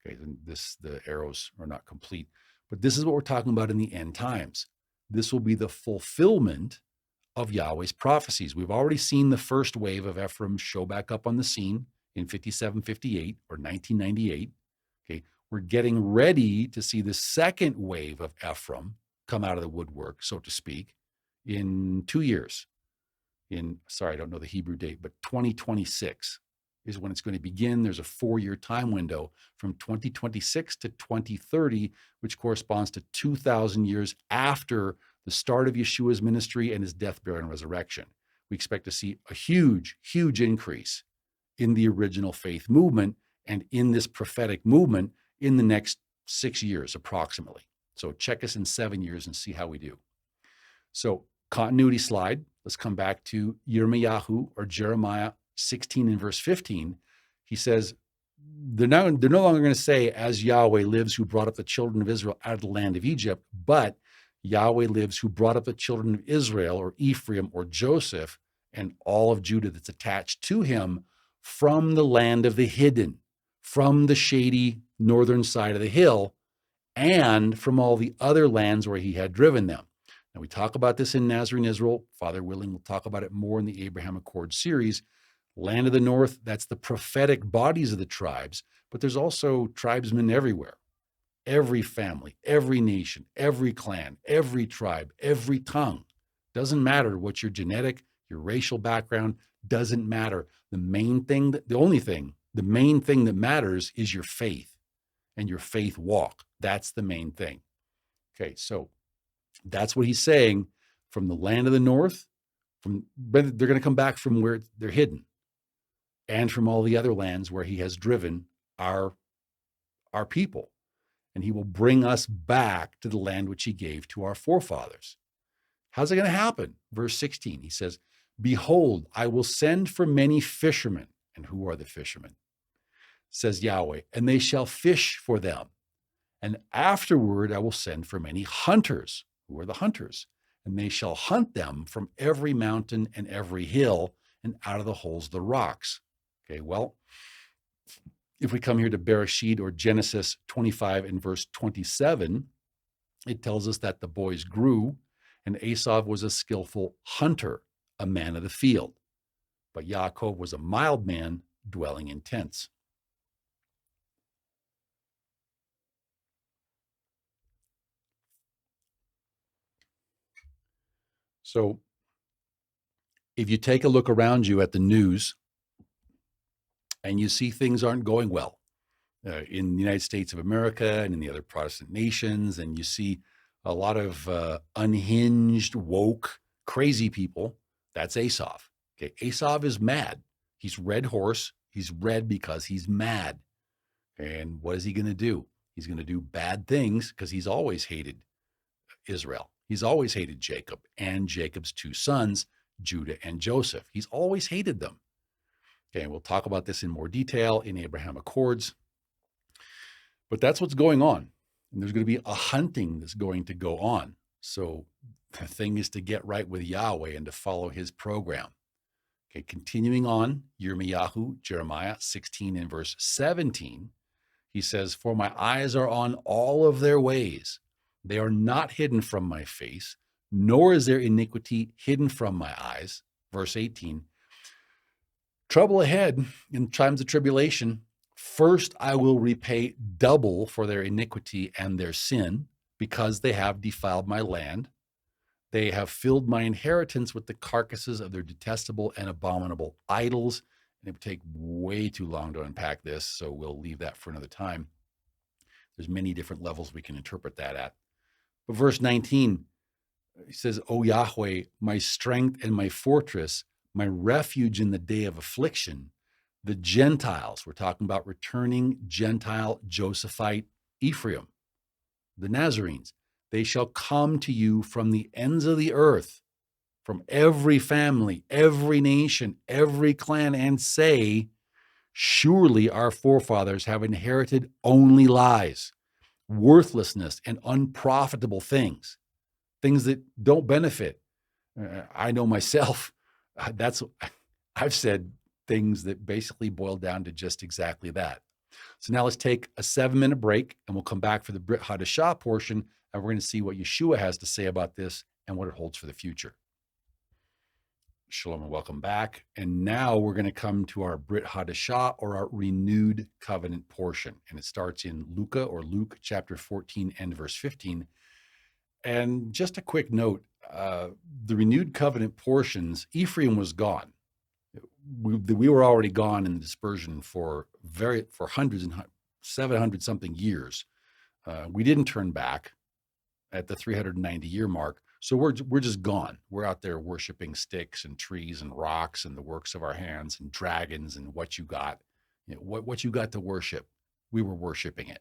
Okay, the arrows are not complete. But this is what we're talking about in the end times. This will be the fulfillment of Yahweh's prophecies. We've already seen the first wave of Ephraim show back up on the scene in 57, 58, or 1998. Okay, We're getting ready to see the second wave of Ephraim come out of the woodwork, so to speak, in 2 years. I don't know the Hebrew date, but 2026 is when it's going to begin. There's a 4-year time window from 2026 to 2030, which corresponds to 2,000 years after the start of Yeshua's ministry and his death, burial, and resurrection. We expect to see a huge, huge increase in the original faith movement and in this prophetic movement in the next 6 years, approximately. So check us in 7 years and see how we do. So continuity slide. Let's come back to Yirmiyahu or Jeremiah 16 and verse 15. He says, they're no longer going to say, as Yahweh lives, who brought up the children of Israel out of the land of Egypt, but Yahweh lives, who brought up the children of Israel or Ephraim or Joseph and all of Judah that's attached to him from the land of the hidden, from the shady northern side of the hill, and from all the other lands where he had driven them. Now, we talk about this in Nazarene Israel. Father willing, we'll talk about it more in the Abraham Accord series. Land of the north, that's the prophetic bodies of the tribes, but there's also tribesmen everywhere. Every family, every nation, every clan, every tribe, every tongue. Doesn't matter what your genetic, your racial background, doesn't matter. The main thing that matters is your faith and your faith walk. That's the main thing. Okay, so that's what he's saying. From the land of the north, they're going to come back from where they're hidden, and from all the other lands where he has driven our people. And he will bring us back to the land which he gave to our forefathers. How's it going to happen? Verse 16, he says, behold, I will send for many fishermen. And who are the fishermen? Says Yahweh, and they shall fish for them. And afterward, I will send for many hunters. Who are the hunters? And they shall hunt them from every mountain and every hill and out of the holes of the rocks. Okay, well, if we come here to Bereshit or Genesis 25 and verse 27, it tells us that the boys grew, and Esau was a skillful hunter, a man of the field. But Yaakov was a mild man, dwelling in tents. So if you take a look around you at the news and you see things aren't going well in the United States of America and in the other Protestant nations, and you see a lot of unhinged, woke, crazy people, that's Esau. Okay, Esau is mad. He's red horse. He's red because he's mad. And what is he going to do? He's going to do bad things because he's always hated Israel. He's always hated Jacob and Jacob's two sons, Judah and Joseph. He's always hated them. Okay, and we'll talk about this in more detail in Abraham Accords. But that's what's going on. And there's going to be a hunting that's going to go on. So the thing is to get right with Yahweh and to follow his program. Okay, continuing on, Yirmiyahu, Jeremiah 16 and verse 17, he says, for my eyes are on all of their ways. They are not hidden from my face, nor is their iniquity hidden from my eyes. Verse 18, trouble ahead in times of tribulation. First, I will repay double for their iniquity and their sin, because they have defiled my land. They have filled my inheritance with the carcasses of their detestable and abominable idols. And it would take way too long to unpack this, so we'll leave that for another time. There's many different levels we can interpret that at. But verse 19, he says, O Yahweh, my strength and my fortress, my refuge in the day of affliction, the Gentiles, we're talking about returning Gentile Josephite Ephraim, the Nazarenes, they shall come to you from the ends of the earth, from every family, every nation, every clan, and say, surely our forefathers have inherited only lies, worthlessness, and unprofitable things that don't benefit. I know myself, I've said things that basically boil down to just exactly that. So now let's take a 7-minute break, and we'll come back for the Brit Chadasha portion, and we're going to see what Yeshua has to say about this and what it holds for the future. Shalom and welcome back. And now we're going to come to our Brit Chadasha, or our renewed covenant portion. And it starts in Luke chapter 14 and verse 15. And just a quick note, the renewed covenant portions, Ephraim was gone. We were already gone in the dispersion for hundreds and 700 something years. We didn't turn back at the 390 year mark. So we're just gone. We're out there worshiping sticks and trees and rocks and the works of our hands and dragons and what you got, what you got to worship. We were worshiping it.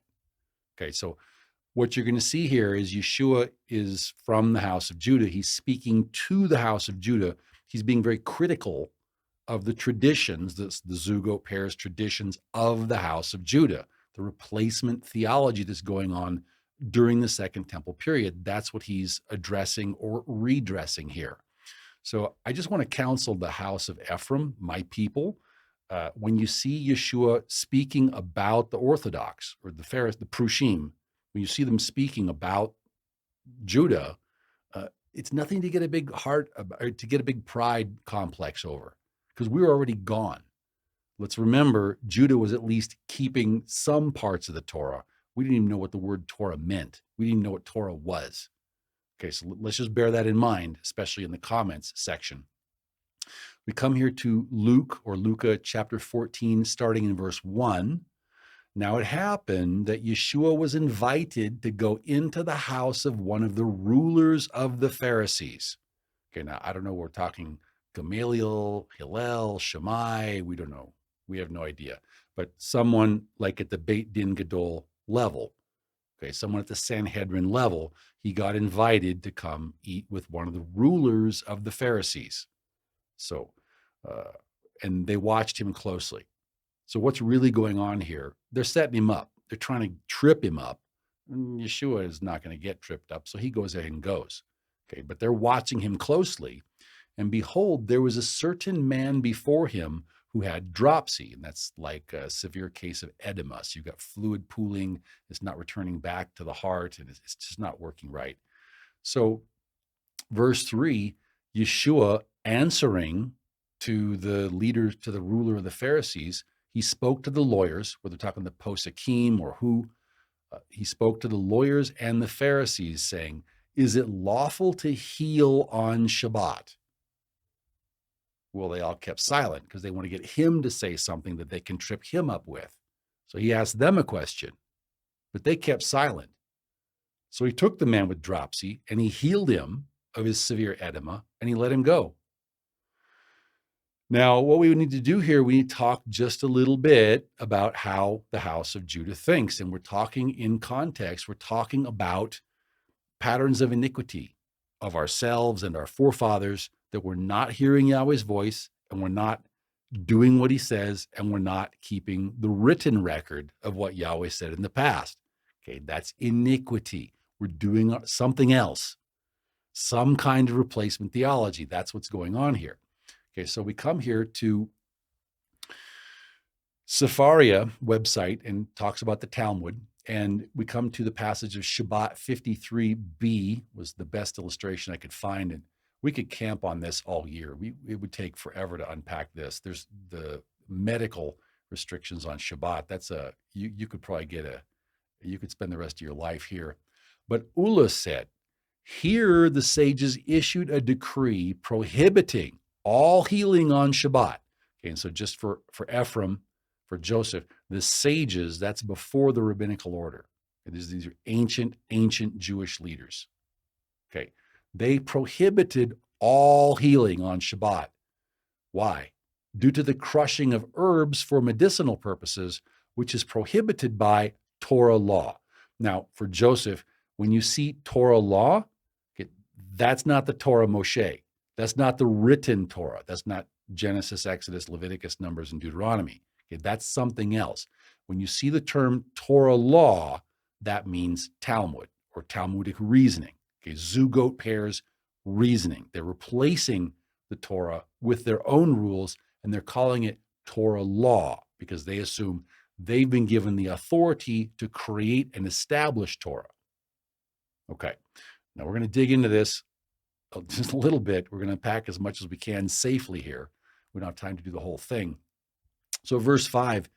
Okay, so what you're going to see here is Yeshua is from the house of Judah. He's speaking to the house of Judah. He's being very critical of the traditions, the zoogoat pairs traditions of the house of Judah, the replacement theology that's going on during the Second Temple period. That's what he's addressing or redressing here. So I just want to counsel the house of Ephraim, my people, when you see Yeshua speaking about the Orthodox or the Pharisees, the Prushim, when you see them speaking about Judah, it's nothing to get a big heart, or to get a big pride complex over, because we were already gone. Let's remember, Judah was at least keeping some parts of the Torah. We didn't even know what the word Torah meant. We didn't even know what Torah was. Okay, so let's just bear that in mind, especially in the comments section. We come here to Luke chapter 14, starting in verse 1. Now it happened that Yeshua was invited to go into the house of one of the rulers of the Pharisees. Okay, now I don't know, we're talking Gamaliel, Hillel, Shammai, we don't know. We have no idea. But someone like at the Beit Din Gadol level, okay, someone at the Sanhedrin level, he got invited to come eat with one of the rulers of the Pharisees. So, and they watched him closely. So what's really going on here? They're setting him up. They're trying to trip him up. And Yeshua is not going to get tripped up, so he goes ahead and goes. Okay, but they're watching him closely. And behold, there was a certain man before him who had dropsy, and that's like a severe case of edema. So you've got fluid pooling, it's not returning back to the heart, and it's just not working right. So verse 3, Yeshua answering to the leader, to the ruler of the Pharisees, he spoke to the lawyers, whether talking the prosakim or who, he spoke to the lawyers and the Pharisees saying, is it lawful to heal on Shabbat? Well, they all kept silent because they want to get him to say something that they can trip him up with. So he asked them a question, but they kept silent. So he took the man with dropsy and he healed him of his severe edema and he let him go. Now, what we need to do here, we need to talk just a little bit about how the house of Judah thinks. And we're talking in context, we're talking about patterns of iniquity of ourselves and our forefathers, that we're not hearing Yahweh's voice and we're not doing what he says and we're not keeping the written record of what Yahweh said in the past. Okay, that's iniquity. We're doing something else, some kind of replacement theology. That's what's going on here. Okay, so we come here to Sepharia website and talks about the Talmud, and we come to the passage of Shabbat 53b was the best illustration I could find, and we could camp on this all year. It would take forever to unpack this. There's the medical restrictions on Shabbat. That's you could probably you could spend the rest of your life here. But Ulla said, here the sages issued a decree prohibiting all healing on Shabbat. Okay, and so just for Ephraim, for Joseph, the sages, that's before the rabbinical order. These are ancient Jewish leaders. Okay, they prohibited all healing on Shabbat. Why? Due to the crushing of herbs for medicinal purposes, which is prohibited by Torah law. Now, for Joseph, when you see Torah law, okay, that's not the Torah Moshe. That's not the written Torah. That's not Genesis, Exodus, Leviticus, Numbers, and Deuteronomy. Okay, that's something else. When you see the term Torah law, that means Talmud or Talmudic reasoning. Okay, zoogoat pairs reasoning. They're replacing the Torah with their own rules, and they're calling it Torah law because they assume they've been given the authority to create and establish Torah. Okay, now we're going to dig into this just a little bit. We're going to unpack as much as we can safely here. We don't have time to do the whole thing. So verse 5,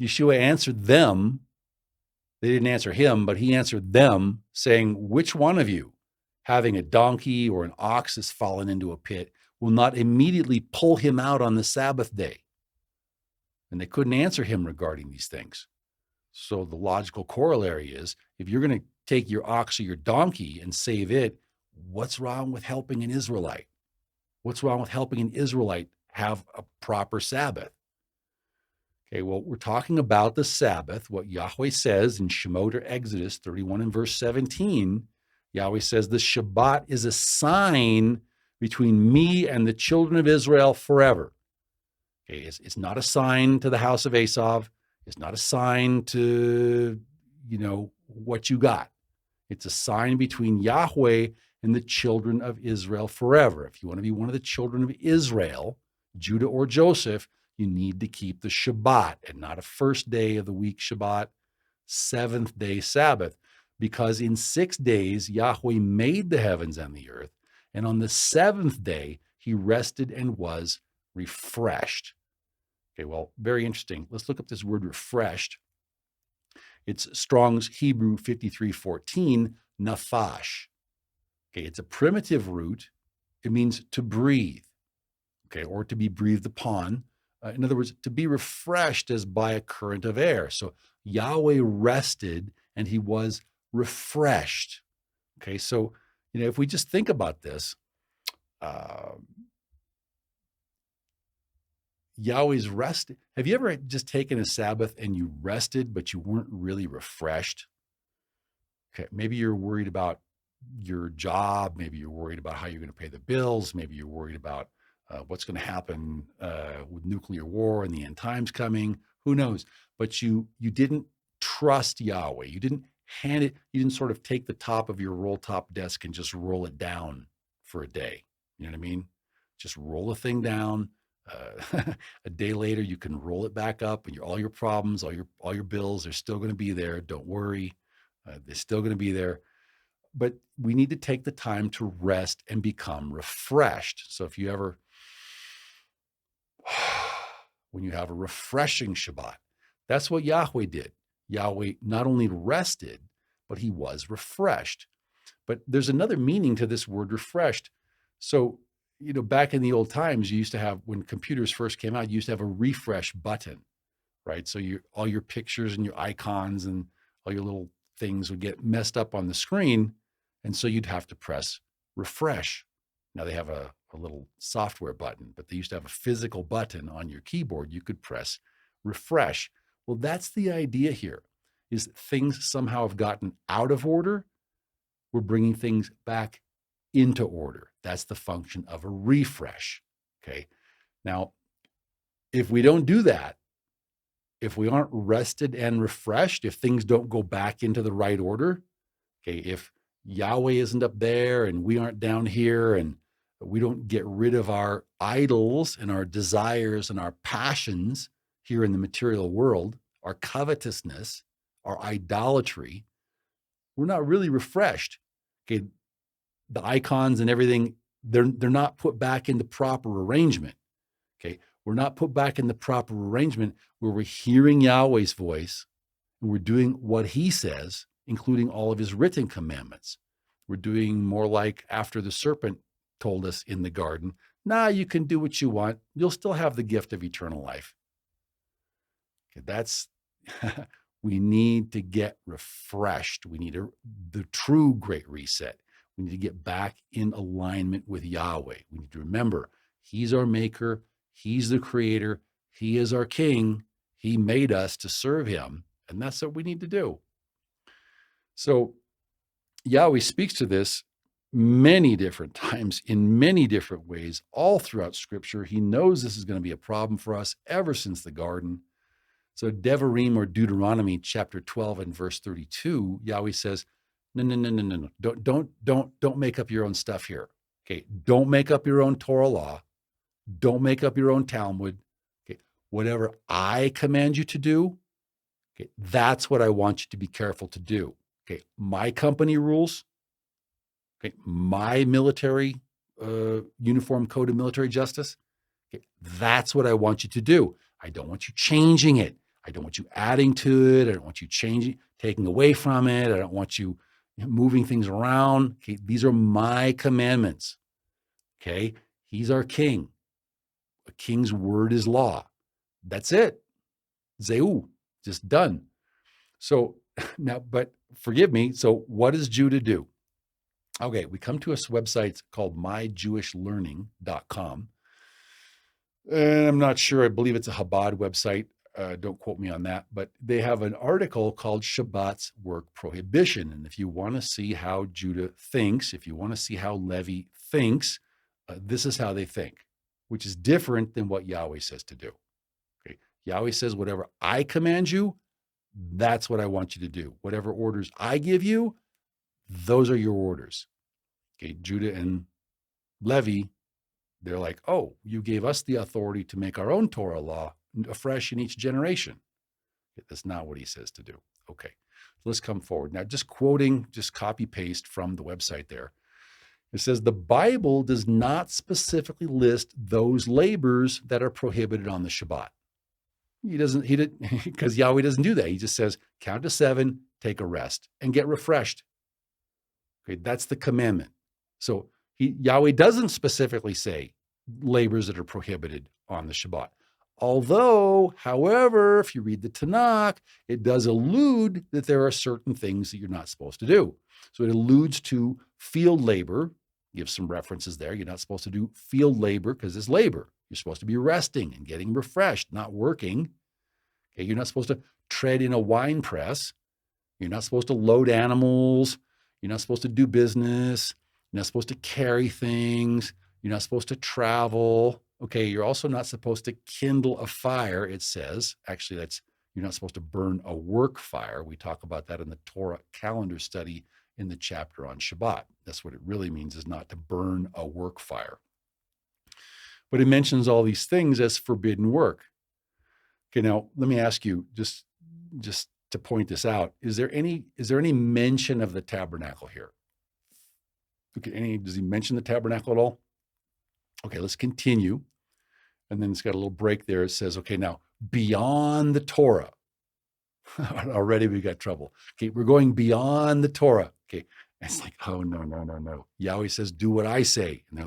Yeshua answered them. They didn't answer him, but he answered them, saying, which one of you, having a donkey or an ox has fallen into a pit, will not immediately pull him out on the Sabbath day? And they couldn't answer him regarding these things. So the logical corollary is, if you're going to take your ox or your donkey and save it, what's wrong with helping an Israelite? What's wrong with helping an Israelite have a proper Sabbath? Okay, well, we're talking about the Sabbath, what Yahweh says in Shemot or Exodus 31 and verse 17. Yahweh says the Shabbat is a sign between me and the children of Israel forever. Okay, it's not a sign to the house of Esav. It's not a sign to, what you got. It's a sign between Yahweh and the children of Israel forever. If you want to be one of the children of Israel, Judah or Joseph, you need to keep the Shabbat, and not a first day of the week Shabbat, seventh day Sabbath, because in 6 days Yahweh made the heavens and the earth, and on the seventh day he rested and was refreshed. Okay, well, very interesting. Let's look up this word refreshed. It's Strong's Hebrew 53:14, nafash. Okay, it's a primitive root. It means to breathe, okay, or to be breathed upon. In other words, to be refreshed as by a current of air. So Yahweh rested and he was refreshed. Okay, so, if we just think about this, Yahweh's rest. Have you ever just taken a Sabbath and you rested, but you weren't really refreshed? Okay, maybe you're worried about your job. Maybe you're worried about how you're going to pay the bills. Maybe you're worried about what's going to happen with nuclear war and the end times coming. Who knows? But you didn't trust Yahweh. You didn't hand it. You didn't sort of take the top of your roll top desk and just roll it down for a day. You know what I mean? Just roll the thing down. A day later, you can roll it back up, and all your problems, all your bills, are still going to be there. Don't worry, they're still going to be there. But we need to take the time to rest and become refreshed. So if you ever, when you have a refreshing Shabbat, that's what Yahweh did. Yahweh not only rested, but he was refreshed. But there's another meaning to this word refreshed. So, back in the old times, you used to have, when computers first came out, you used to have a refresh button, right? So all your pictures and your icons and all your little things would get messed up on the screen. And so you'd have to press refresh. Now they have a little software button, but they used to have a physical button on your keyboard. You could press refresh. Well, that's the idea here, is that things somehow have gotten out of order. We're bringing things back into order. That's the function of a refresh. Okay. Now, if we don't do that, if we aren't rested and refreshed, if things don't go back into the right order, okay, if Yahweh isn't up there and we aren't down here, and we don't get rid of our idols and our desires and our passions here in the material world, our covetousness, our idolatry, we're not really refreshed. Okay, the icons and everything, they're not put back in the proper arrangement. Okay, we're not put back in the proper arrangement where we're hearing Yahweh's voice and we're doing what he says, including all of his written commandments. We're doing more like after the serpent told us in the garden, nah, you can do what you want. You'll still have the gift of eternal life. Okay, that's, we need to get refreshed. We need the true great reset. We need to get back in alignment with Yahweh. We need to remember, he's our maker. He's the creator. He is our king. He made us to serve him. And that's what we need to do. So Yahweh speaks to this many different times in many different ways, all throughout Scripture. He knows this is going to be a problem for us ever since the garden. So Devarim, or Deuteronomy chapter 12 and verse 32, Yahweh says, no. Don't make up your own stuff here. Okay. Don't make up your own Torah law. Don't make up your own Talmud. Okay. Whatever I command you to do, okay, that's what I want you to be careful to do. Okay. My company rules. Okay. My military Uniform Code of Military Justice? Okay, that's what I want you to do. I don't want you changing it. I don't want you adding to it. I don't want you changing, taking away from it. I don't want you moving things around. Okay, these are my commandments. Okay, he's our king. A king's word is law. That's it. Zeu, just done. So now, but forgive me. So what does Judah do? Okay, we come to a website called myjewishlearning.com. And I'm not sure. I believe it's a Chabad website. Don't quote me on that. But they have an article called Shabbat's Work Prohibition. And if you want to see how Judah thinks, if you want to see how Levi thinks, this is how they think, which is different than what Yahweh says to do. Okay? Yahweh says, whatever I command you, that's what I want you to do. Whatever orders I give you, those are your orders. Okay, Judah and Levi, they're like, oh, you gave us the authority to make our own Torah law afresh in each generation. That's not what he says to do. Okay, let's come forward. Now, just quoting, just copy paste from the website there. It says the Bible does not specifically list those labors that are prohibited on the Shabbat. Because Yahweh doesn't do that. He just says, count to 7, take a rest, and get refreshed. Okay, that's the commandment. So Yahweh doesn't specifically say labors that are prohibited on the Shabbat. Although, however, if you read the Tanakh, it does allude that there are certain things that you're not supposed to do. So it alludes to field labor, gives some references there. You're not supposed to do field labor because it's labor. You're supposed to be resting and getting refreshed, not working. Okay, you're not supposed to tread in a wine press. You're not supposed to load animals. You're not supposed to do business. You're not supposed to carry things. You're not supposed to travel. Okay, you're also not supposed to kindle a fire, it says. Actually, you're not supposed to burn a work fire. We talk about that in the Torah calendar study in the chapter on Shabbat. That's what it really means, is not to burn a work fire. But it mentions all these things as forbidden work. Okay, now let me ask you, just to point this out, is there any mention of the tabernacle here? Okay, does he mention the tabernacle at all? Okay, let's continue. And then it's got a little break there. It says, okay, now beyond the Torah. Already we got trouble. Okay, we're going beyond the Torah. Okay, it's like, oh, no. Yahweh says, do what I say. No.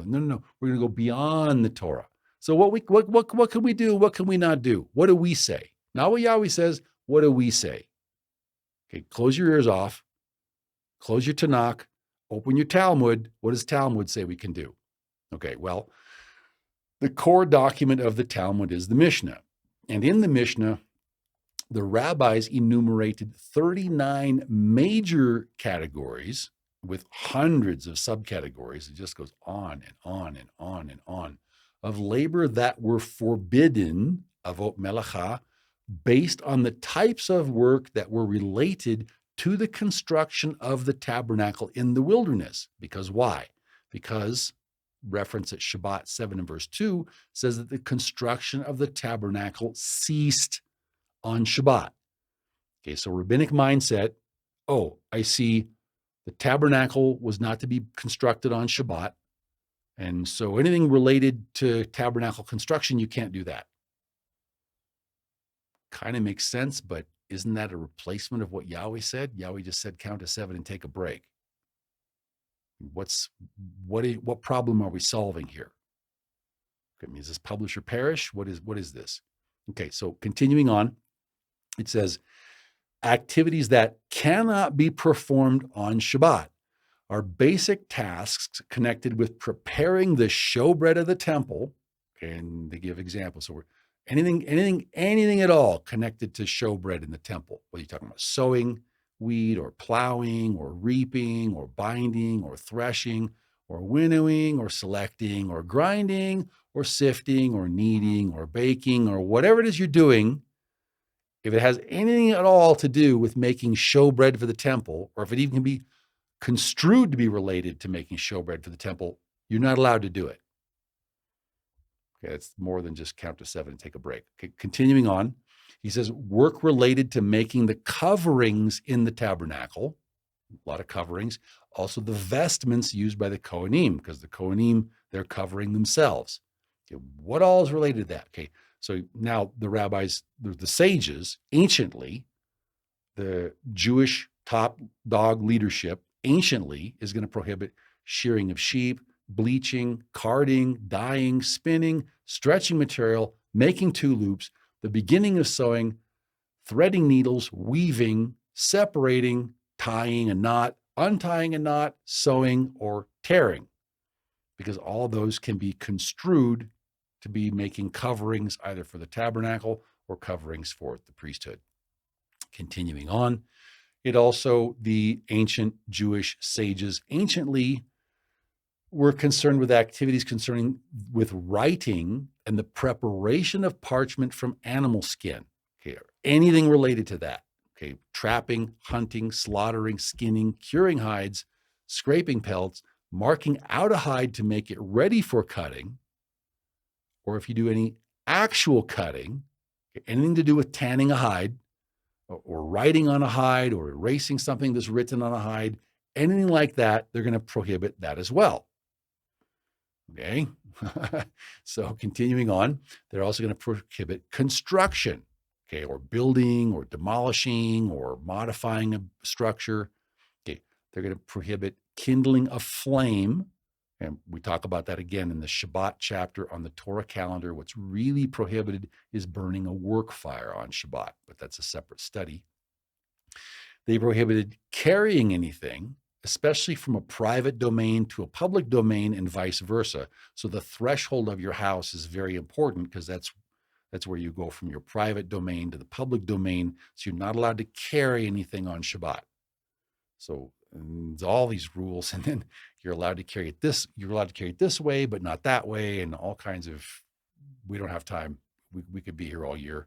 We're going to go beyond the Torah. So what can we do? What can we not do? What do we say? Not what Yahweh says. What do we say? Okay, close your ears off. Close your Tanakh. Open your Talmud. What does Talmud say we can do? Okay, well, the core document of the Talmud is the Mishnah. And in the Mishnah, the rabbis enumerated 39 major categories with hundreds of subcategories. It just goes on and on and on and on of labor that were forbidden, avot melacha, based on the types of work that were related to the construction of the tabernacle in the wilderness. Because why? Because reference at Shabbat 7 and verse 2 says that the construction of the tabernacle ceased on Shabbat. Okay, so rabbinic mindset, oh, I see the tabernacle was not to be constructed on Shabbat. And so anything related to tabernacle construction, you can't do that. Kind of makes sense, but isn't that a replacement of what Yahweh said? Yahweh just said, count to 7 and take a break. What problem are we solving here? Okay, is this publish or perish? What is this? Okay, so continuing on, it says, activities that cannot be performed on Shabbat are basic tasks connected with preparing the showbread of the temple. Okay, and they give examples. So anything at all connected to showbread in the temple. What are you talking about? Sowing wheat, or plowing, or reaping, or binding, or threshing, or winnowing, or selecting, or grinding, or sifting, or kneading, or baking, or whatever it is you're doing. If it has anything at all to do with making showbread for the temple, or if it even can be construed to be related to making showbread for the temple, you're not allowed to do it. Okay, it's more than just count to 7 and take a break. Okay, continuing on, he says, work related to making the coverings in the tabernacle. a lot of coverings. Also, the vestments used by the Kohanim, because the Kohanim, they're covering themselves. Okay, what all is related to that? Okay, so now the rabbis, the sages, anciently, the Jewish top dog leadership, anciently, is going to prohibit shearing of sheep, bleaching, carding, dyeing, spinning, stretching material, making two loops, the beginning of sewing, threading needles, weaving, separating, tying a knot, untying a knot, sewing, or tearing, because all of those can be construed to be making coverings either for the tabernacle or coverings for the priesthood. Continuing on, it also, the ancient Jewish sages anciently were concerned with activities concerning with writing and the preparation of parchment from animal skin. Okay, or anything related to that. Okay, trapping, hunting, slaughtering, skinning, curing hides, scraping pelts, marking out a hide to make it ready for cutting, or if you do any actual cutting, anything to do with tanning a hide, or writing on a hide, or erasing something that's written on a hide, anything like that, they're going to prohibit that as well. Okay, so continuing on, they're also going to prohibit construction, okay, or building, or demolishing, or modifying a structure. Okay, they're going to prohibit kindling a flame, and we talk about that again in the Shabbat chapter on the Torah calendar. What's really prohibited is burning a work fire on Shabbat, but that's a separate study. They prohibited carrying anything, especially from a private domain to a public domain and vice versa. So the threshold of your house is very important, because that's where you go from your private domain to the public domain. So you're not allowed to carry anything on Shabbat. So all these rules, and then you're allowed to carry it this way, but not that way, and all kinds of, we don't have time. We could be here all year.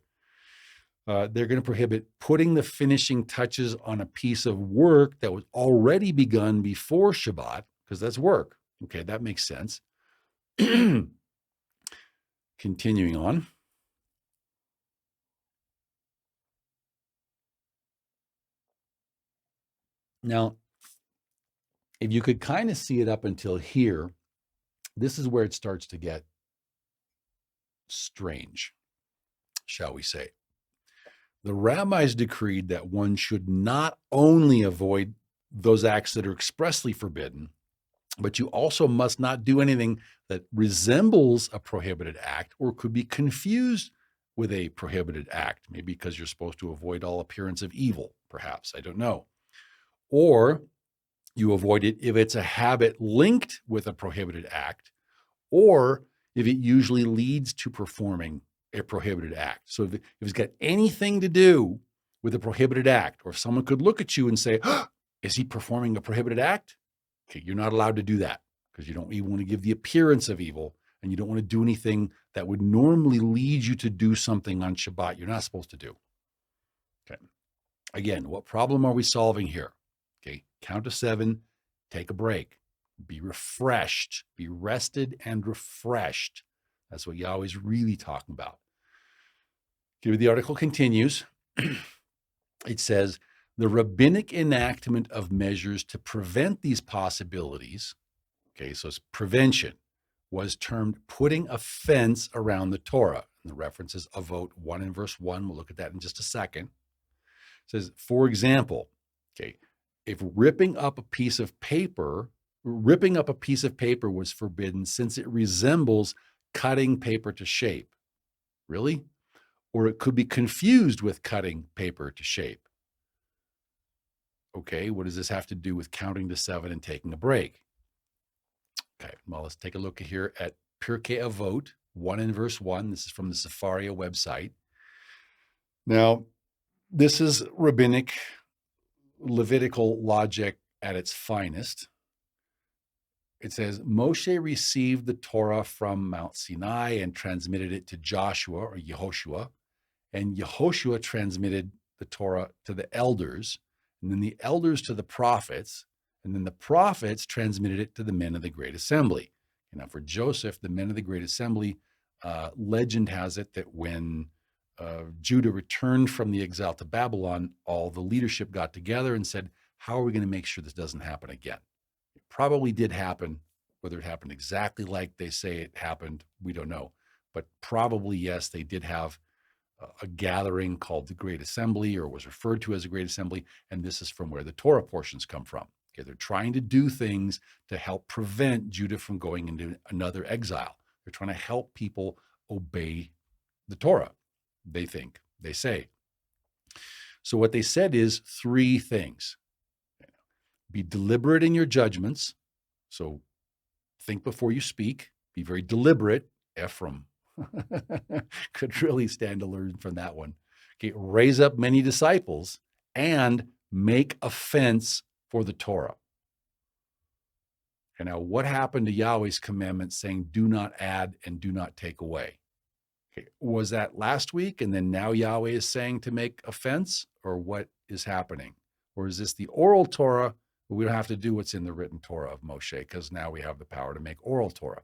They're going to prohibit putting the finishing touches on a piece of work that was already begun before Shabbat, because that's work. Okay, that makes sense. Continuing on. Now, if you could kind of see it up until here, this is where it starts to get strange, shall we say. The rabbis decreed that one should not only avoid those acts that are expressly forbidden, but you also must not do anything that resembles a prohibited act or could be confused with a prohibited act, maybe because you're supposed to avoid all appearance of evil, perhaps, I don't know. Or you avoid it if it's a habit linked with a prohibited act, or if it usually leads to performing a prohibited act. So if it's got anything to do with a prohibited act, or if someone could look at you and say, oh, is he performing a prohibited act? Okay, you're not allowed to do that, because you don't even want to give the appearance of evil, and you don't want to do anything that would normally lead you to do something on Shabbat you're not supposed to do. Okay. Again, what problem are we solving here? Okay, count to 7, take a break, be refreshed, be rested and refreshed. That's what Yahweh's really talking about. Okay, the article continues. It says, the rabbinic enactment of measures to prevent these possibilities, okay, so it's prevention, was termed putting a fence around the Torah. And the reference is Avot 1 and verse 1. We'll look at that in just a second. It says, for example, okay, if ripping up a piece of paper was forbidden since it resembles cutting paper to shape. Really? Or it could be confused with cutting paper to shape. Okay, what does this have to do with counting to 7 and taking a break? Okay, well, let's take a look here at Pirkei Avot 1 and verse 1. This is from the Sefaria website. Now, this is rabbinic, Levitical logic at its finest. It says, Moshe received the Torah from Mount Sinai and transmitted it to Joshua or Yehoshua, and Yehoshua transmitted the Torah to the elders, and then the elders to the prophets, and then the prophets transmitted it to the men of the Great Assembly. And now for Joseph, the men of the Great Assembly, legend has it that when Judah returned from the exile to Babylon, all the leadership got together and said, how are we going to make sure this doesn't happen again? It probably did happen. Whether it happened exactly like they say it happened, we don't know. But probably, yes, they did have a gathering called the Great Assembly, or was referred to as a Great Assembly. And this is from where the Torah portions come from. Okay, they're trying to do things to help prevent Judah from going into another exile. They're trying to help people obey the Torah, they think, they say. So what they said is three things. Be deliberate in your judgments. So think before you speak. Be very deliberate. Ephraim could really stand to learn from that one. Okay, raise up many disciples and make a fence for the Torah. And now, what happened to Yahweh's commandment saying, do not add and do not take away? Okay, was that last week? And then now Yahweh is saying to make a fence? Or what is happening? Or is this the oral Torah, but we don't have to do what's in the written Torah of Moshe, because now we have the power to make oral Torah?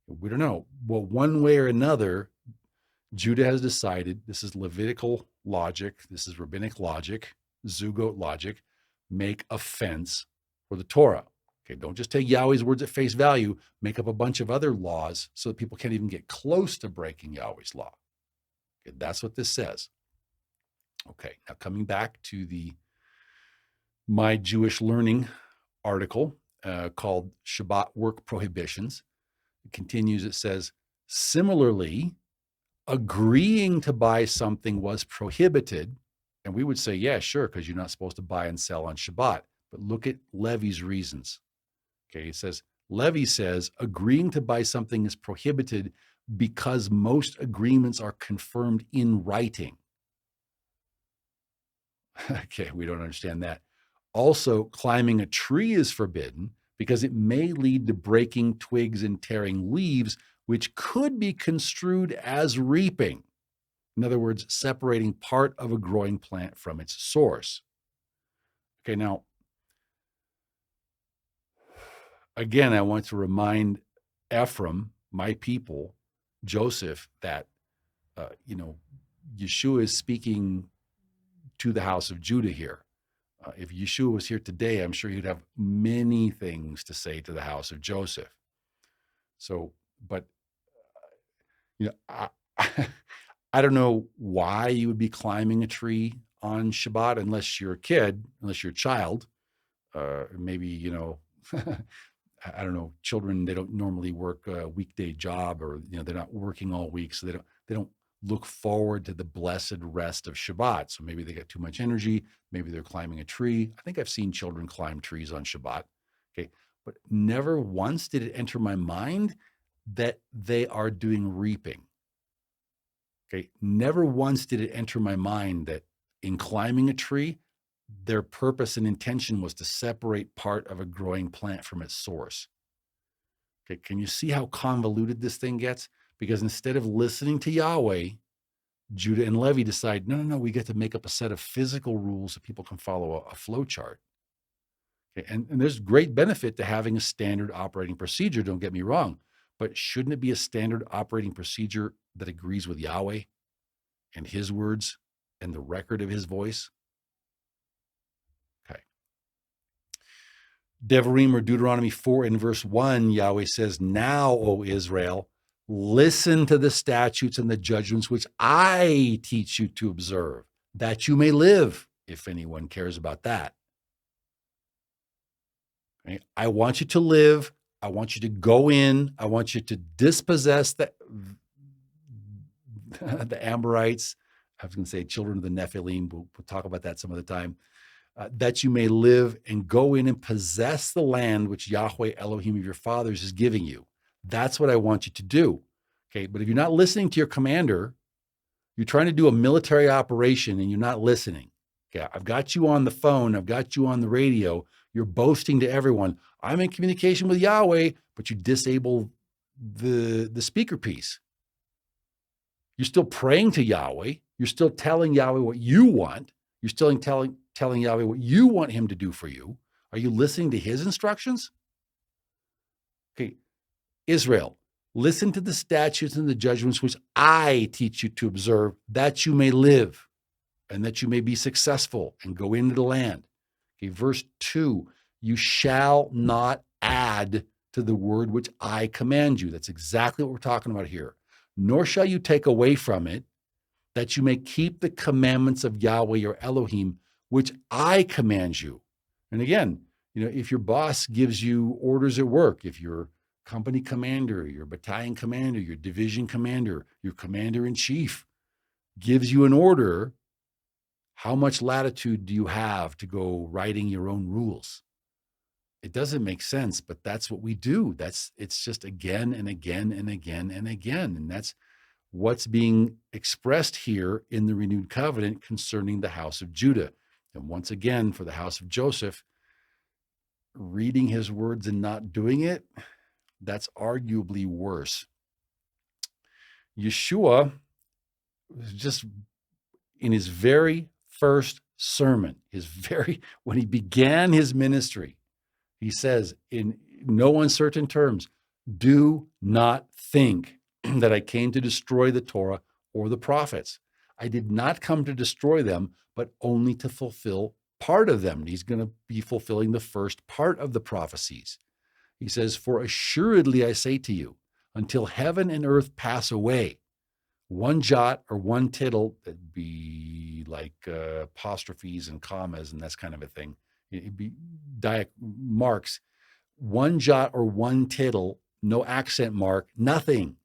We don't know. Well, one way or another, Judah has decided, this is Levitical logic, this is rabbinic logic, Zugot logic, make a fence for the Torah. Okay, don't just take Yahweh's words at face value, make up a bunch of other laws so that people can't even get close to breaking Yahweh's law. Okay, that's what this says. Okay, now coming back to the My Jewish Learning article called Shabbat Work Prohibitions. It continues, it says, similarly, agreeing to buy something was prohibited. And we would say, yeah, sure, because you're not supposed to buy and sell on Shabbat. But look at Levi's reasons. Okay, it says, Levi says, agreeing to buy something is prohibited because most agreements are confirmed in writing. Okay, we don't understand that. Also, climbing a tree is forbidden because it may lead to breaking twigs and tearing leaves, which could be construed as reaping. In other words, separating part of a growing plant from its source. Okay, now, again, I want to remind Ephraim, my people, Joseph, that, Yeshua is speaking to the house of Judah here. If Yeshua was here today, I'm sure he'd have many things to say to the house of Joseph. So, but, I don't know why you would be climbing a tree on Shabbat unless you're a kid, unless you're a child. Maybe, I don't know, children, they don't normally work a weekday job, or, they're not working all week. So they don't look forward to the blessed rest of Shabbat. So maybe they got too much energy. Maybe they're climbing a tree. I think I've seen children climb trees on Shabbat. Okay. But never once did it enter my mind that they are doing reaping. Okay. Never once did it enter my mind that in climbing a tree, their purpose and intention was to separate part of a growing plant from its source. Okay. Can you see how convoluted this thing gets? Because instead of listening to Yahweh, Judah and Levi decide, no, we get to make up a set of physical rules so people can follow a flow chart. Okay, and there's great benefit to having a standard operating procedure, don't get me wrong, but shouldn't it be a standard operating procedure that agrees with Yahweh and his words and the record of his voice? Okay. Devarim, or Deuteronomy 4 in verse 1, Yahweh says, now, O Israel, listen to the statutes and the judgments which I teach you to observe, that you may live, if anyone cares about that. Okay? I want you to live. I want you to go in. I want you to dispossess the Amorites. I was going to say children of the Nephilim. We'll talk about that some other time. That you may live and go in and possess the land which Yahweh Elohim of your fathers is giving you. That's what I want you to do. Okay, but if you're not listening to your commander, you're trying to do a military operation and you're not listening. Okay, I've got you on the phone. I've got you on the radio. You're boasting to everyone, I'm in communication with Yahweh, but you disable the speaker piece. You're still praying to Yahweh. You're still telling Yahweh what you want. You're still telling Yahweh what you want him to do for you. Are you listening to his instructions? Okay, Israel, listen to the statutes and the judgments which I teach you to observe, that you may live and that you may be successful and go into the land. Okay, verse 2, you shall not add to the word which I command you. That's exactly what we're talking about here. Nor shall you take away from it, that you may keep the commandments of Yahweh your Elohim, which I command you. And again, if your boss gives you orders at work, if your company commander, your battalion commander, your division commander, your commander in chief gives you an order, how much latitude do you have to go writing your own rules? It doesn't make sense, but that's what we do. It's just again and again and again and again. And that's what's being expressed here in the renewed covenant concerning the house of Judah. And once again, for the house of Joseph, reading his words and not doing it, that's arguably worse. Yeshua was just in his very first sermon, when he began his ministry, he says in no uncertain terms, do not think that I came to destroy the Torah or the prophets. I did not come to destroy them, but only to fulfill part of them. He's going to be fulfilling the first part of the prophecies. He says, for assuredly I say to you, until heaven and earth pass away, one jot or one tittle, that'd be like apostrophes and commas and that's kind of a thing. It'd be marks. One jot or one tittle, no accent mark, nothing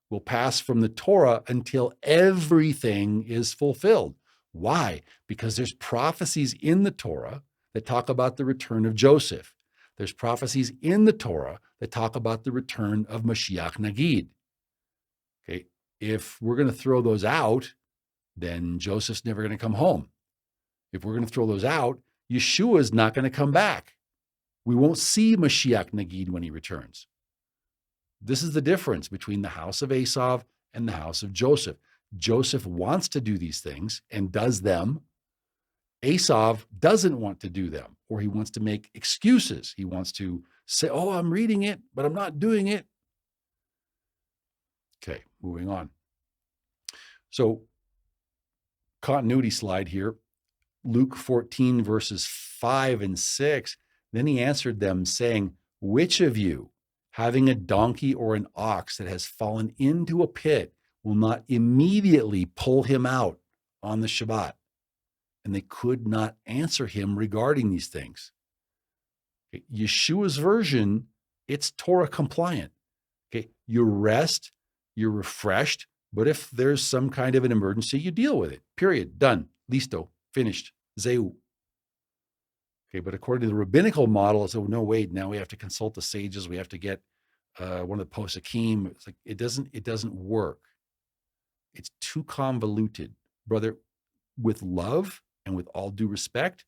will pass from the Torah until everything is fulfilled. Why? Because there's prophecies in the Torah that talk about the return of Joseph. There's prophecies in the Torah that talk about the return of Mashiach Nagid. Okay, if we're going to throw those out, then Joseph's never going to come home. If we're going to throw those out, Yeshua is not going to come back. We won't see Mashiach Nagid when he returns. This is the difference between the house of Esau and the house of Joseph. Joseph wants to do these things and does them. Esau doesn't want to do them, or he wants to make excuses. He wants to say, oh, I'm reading it, but I'm not doing it. Okay, moving on. So, continuity slide here. Luke 14, verses 5 and 6. Then he answered them, saying, which of you, having a donkey or an ox that has fallen into a pit, will not immediately pull him out on the Shabbat? And they could not answer him regarding these things. Okay, Yeshua's version, it's Torah compliant. Okay, you rest, you're refreshed, but if there's some kind of an emergency, you deal with it. Period. Done. Listo. Finished. Zeu. Okay, but according to the rabbinical model, it's, oh, no, wait, now we have to consult the sages. We have to get one of the prophesied. It's like, it doesn't work. It's too convoluted. Brother, with love and with all due respect,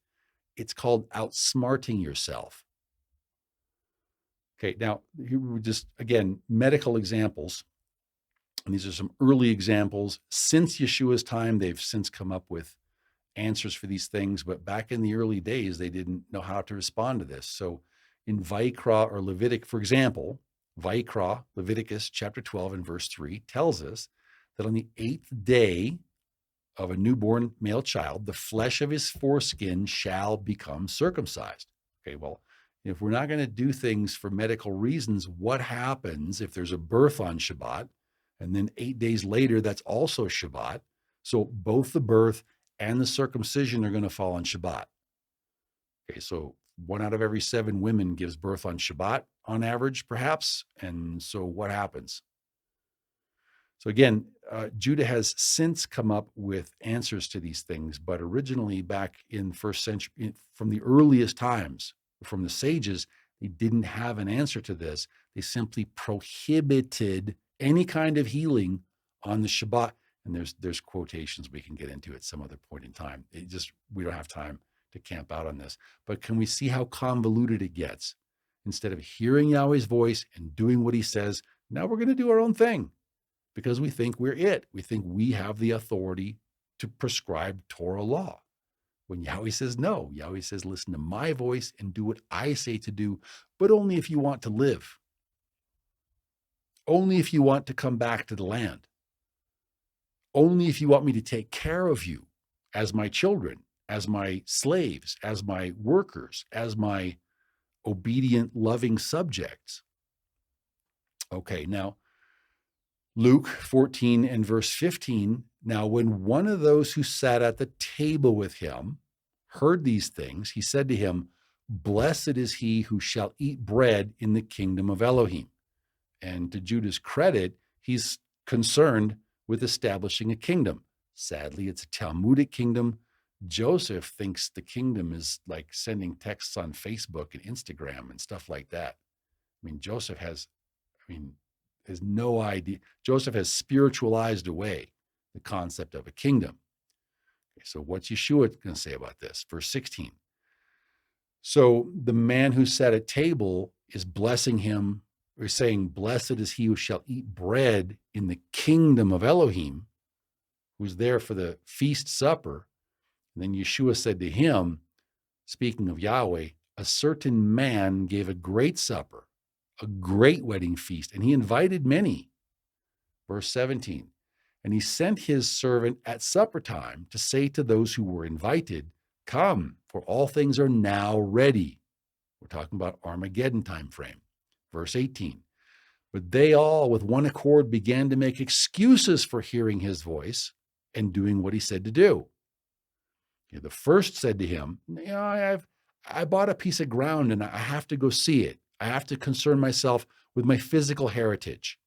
it's called outsmarting yourself. Okay, now, here we just, again, medical examples. And these are some early examples. Since Yeshua's time, they've since come up with answers for these things, but back in the early days, they didn't know how to respond to this. So in Vayikra or Levitic, for example, Vayikra, Leviticus chapter 12 and verse 3 tells us that on the 8th day of a newborn male child, the flesh of his foreskin shall become circumcised. Okay, well, if we're not going to do things for medical reasons, what happens if there's a birth on Shabbat, and then 8 days later, that's also Shabbat? So both the birth and the circumcision are going to fall on Shabbat. Okay, so 1 out of every 7 women gives birth on Shabbat on average, perhaps. And so what happens? So again, Judah has since come up with answers to these things, but originally back in first century, from the earliest times, from the sages, they didn't have an answer to this. They simply prohibited any kind of healing on the Shabbat. And there's quotations we can get into at some other point in time. We don't have time to camp out on this. But can we see how convoluted it gets? Instead of hearing Yahweh's voice and doing what he says, now we're going to do our own thing because we think we're it. We think we have the authority to prescribe Torah law. When Yahweh says no, Yahweh says, listen to my voice and do what I say to do, but only if you want to live. Only if you want to come back to the land. Only if you want me to take care of you as my children, as my slaves, as my workers, as my obedient, loving subjects. Okay, now Luke 14 and verse 15. Now, when one of those who sat at the table with him heard these things, he said to him, "Blessed is he who shall eat bread in the kingdom of Elohim." And to Judah's credit, he's concerned with establishing a kingdom. Sadly, it's a Talmudic kingdom. Joseph thinks the kingdom is like sending texts on Facebook and Instagram and stuff like that. I mean, Joseph has no idea. Joseph has spiritualized away the concept of a kingdom. Okay, so what's Yeshua going to say about this? Verse 16. So the man who sat at table is blessing him, or saying, "Blessed is he who shall eat bread in the kingdom of Elohim," who's there for the feast supper. And then Yeshua said to him, speaking of Yahweh, "A certain man gave a great supper, a great wedding feast, and he invited many." Verse 17, and he sent his servant at supper time to say to those who were invited, "Come, for all things are now ready." We're talking about Armageddon time frame. Verse 18, but they all with one accord began to make excuses for hearing his voice and doing what he said to do. The first said to him, I bought a piece of ground and I have to go see it. I have to concern myself with my physical heritage.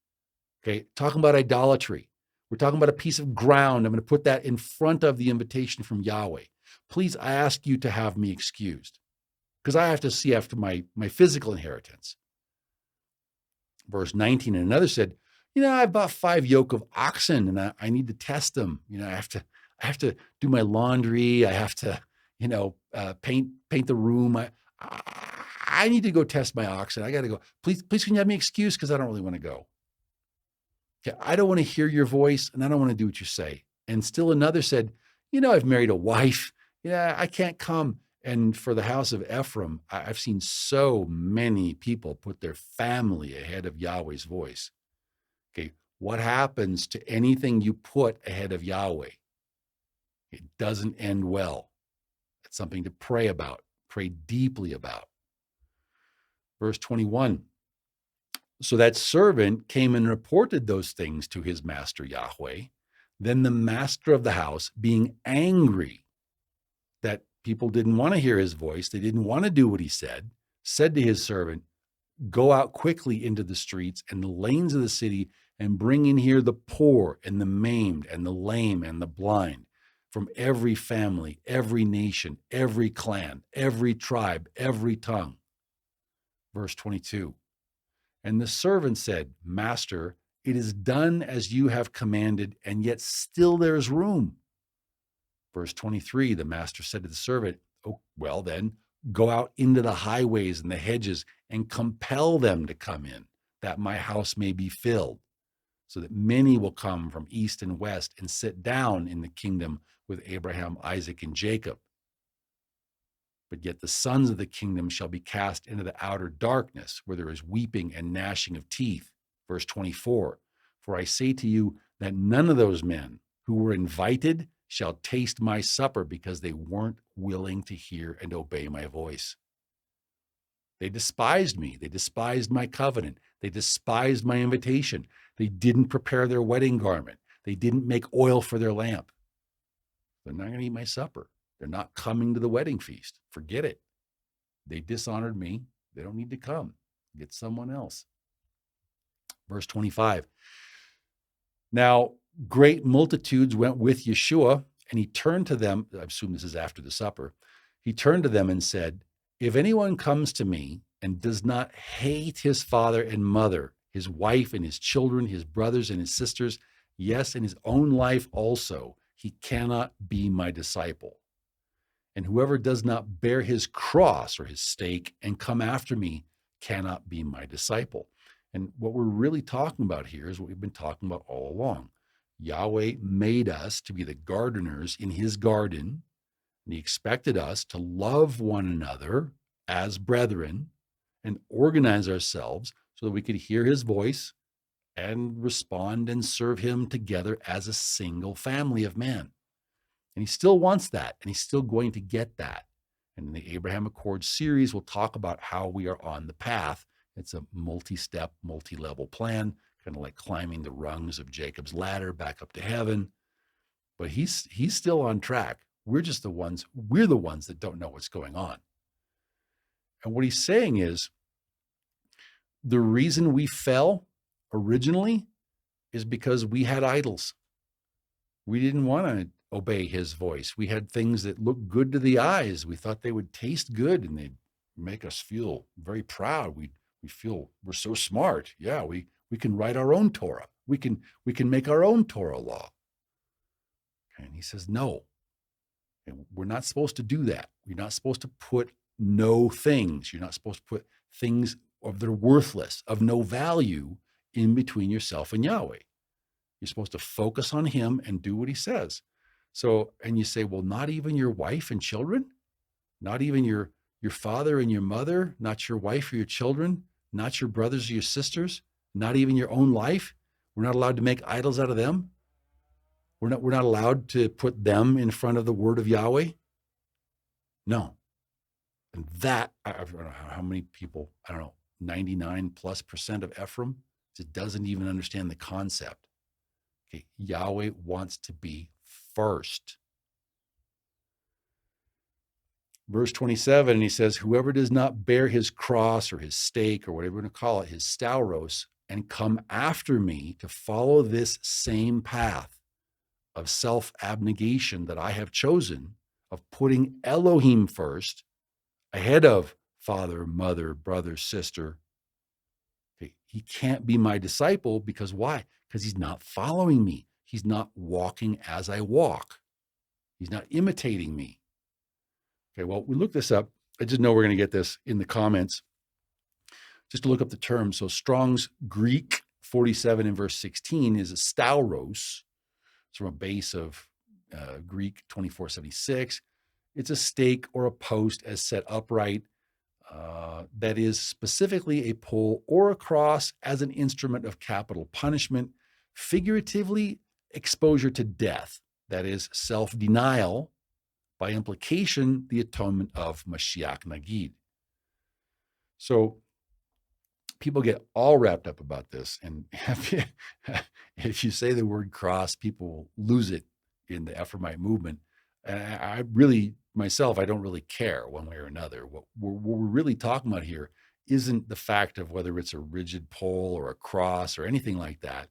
Okay, talking about idolatry. We're talking about a piece of ground. I'm going to put that in front of the invitation from Yahweh. Please, I ask you to have me excused because I have to see after my physical inheritance. Verse 19, and another said, I bought 5 yoke of oxen and I need to test them. I have to do my laundry. I have to, paint the room. I need to go test my oxen. I got to go. Please, can you have me excused because I don't really want to go. Okay, I don't want to hear your voice and I don't want to do what you say. And still another said, I've married a wife. I can't come. And for the house of Ephraim, I've seen so many people put their family ahead of Yahweh's voice. Okay, what happens to anything you put ahead of Yahweh? It doesn't end well. It's something to pray about, pray deeply about. Verse 21, so that servant came and reported those things to his master Yahweh. Then the master of the house, being angry that people didn't want to hear his voice, they didn't want to do what he said to his servant, go out quickly into the streets and the lanes of the city and bring in here the poor and the maimed and the lame and the blind from every family, every nation, every clan, every tribe, every tongue. Verse 22, and the servant said, Master, it is done as you have commanded, and yet still there's room. Verse 23, the master said to the servant, oh, well then, go out into the highways and the hedges and compel them to come in, that my house may be filled, so that many will come from east and west and sit down in the kingdom with Abraham, Isaac, and Jacob. But yet the sons of the kingdom shall be cast into the outer darkness, where there is weeping and gnashing of teeth. Verse 24, for I say to you that none of those men who were invited shall taste my supper because they weren't willing to hear and obey my voice. They despised me. They despised my covenant. They despised my invitation. They didn't prepare their wedding garment. They didn't make oil for their lamp. They're not going to eat my supper. They're not coming to the wedding feast. Forget it. They dishonored me. They don't need to come. Get someone else. Verse 25. Now, great multitudes went with Yeshua, and he turned to them. I assume this is after the supper. He turned to them and said, if anyone comes to me and does not hate his father and mother, his wife and his children, his brothers and his sisters, yes, and his own life also, he cannot be my disciple. And whoever does not bear his cross or his stake and come after me cannot be my disciple. And what we're really talking about here is what we've been talking about all along. Yahweh made us to be the gardeners in his garden, and he expected us to love one another as brethren and organize ourselves so that we could hear his voice and respond and serve him together as a single family of man. And he still wants that, and he's still going to get that. And in the Abraham Accord series, we'll talk about how we are on the path. It's a multi-step, multi-level plan, kind of like climbing the rungs of Jacob's ladder back up to heaven. But he's still on track. We're the ones that don't know what's going on. And what he's saying is the reason we fell originally is because we had idols. We didn't want to obey his voice. We had things that looked good to the eyes. We thought they would taste good and they'd make us feel very proud. We feel we're so smart. Yeah, we can write our own Torah. We can make our own Torah law. And he says, no, we're not supposed to do that. You're not supposed to put no things. You're not supposed to put things of that are worthless, of no value in between yourself and Yahweh. You're supposed to focus on him and do what he says. So, and you say, well, not even your wife and children, not even your father and your mother, not your wife or your children, not your brothers or your sisters, not even your own life. We're not allowed to make idols out of them. We're not allowed to put them in front of the word of Yahweh. No. And that, I don't know how many people, 99+% of Ephraim just doesn't even understand the concept. Okay, Yahweh wants to be first. Verse 27, and he says, whoever does not bear his cross or his stake or whatever we're going to call it, his stauros, and come after me to follow this same path of self-abnegation that I have chosen, of putting Elohim first, ahead of father, mother, brother, sister. Okay, he can't be my disciple because why? Because he's not following me. He's not walking as I walk. He's not imitating me. Okay, well, we looked this up. I just know we're going to get this in the comments. Just to look up the term. So Strong's Greek 47 in verse 16 is a stauros. It's from a base of Greek 2476. It's a stake or a post as set upright. That is specifically a pole or a cross as an instrument of capital punishment, figuratively exposure to death, that is self-denial, by implication, the atonement of Mashiach Nagid. So people get all wrapped up about this. And if you say the word cross, people lose it in the Ephraimite movement. And I really, myself, I don't really care one way or another. What we're really talking about here isn't the fact of whether it's a rigid pole or a cross or anything like that.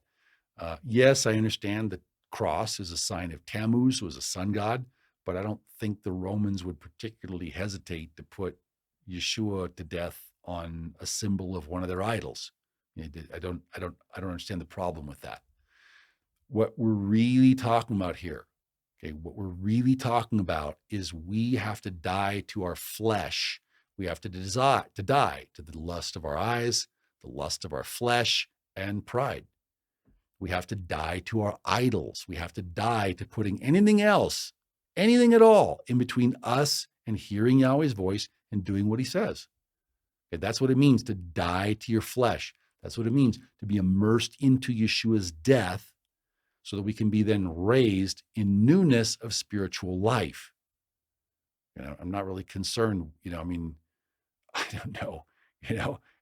Yes, I understand that cross is a sign of Tammuz, who was a sun god, but I don't think the Romans would particularly hesitate to put Yeshua to death on a symbol of one of their idols. I don't understand the problem with that. What we're really talking about here, okay, what we're really talking about is we have to die to our flesh. We have to die to the lust of our eyes, the lust of our flesh, and pride. We have to die to our idols. We have to die to putting anything else, anything at all, in between us and hearing Yahweh's voice and doing what he says. Okay, that's what it means to die to your flesh. That's what it means to be immersed into Yeshua's death so that we can be then raised in newness of spiritual life. I'm not really concerned, I don't know,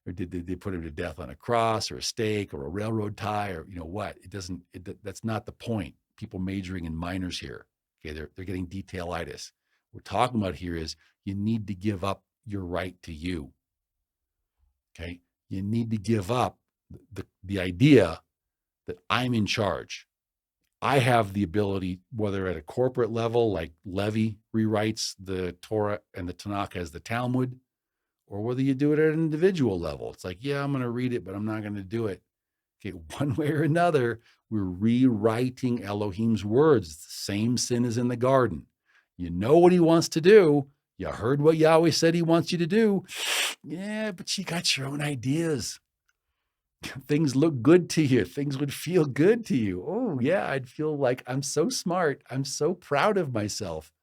or did they put him to death on a cross or a stake or a railroad tie or what? That's not the point. People majoring in minors here. Okay, they're getting detailitis. What we're talking about here is you need to give up your right to you. Okay, you need to give up the idea that I'm in charge. I have the ability, whether at a corporate level, like Levi rewrites the Torah and the Tanakh as the Talmud, or whether you do it at an individual level. It's like, yeah, I'm going to read it, but I'm not going to do it. Okay, one way or another, we're rewriting Elohim's words. It's the same sin as in the garden. You know what he wants to do. You heard what Yahweh said he wants you to do. Yeah, but you got your own ideas. Things look good to you. Things would feel good to you. Oh, yeah, I'd feel like I'm so smart. I'm so proud of myself.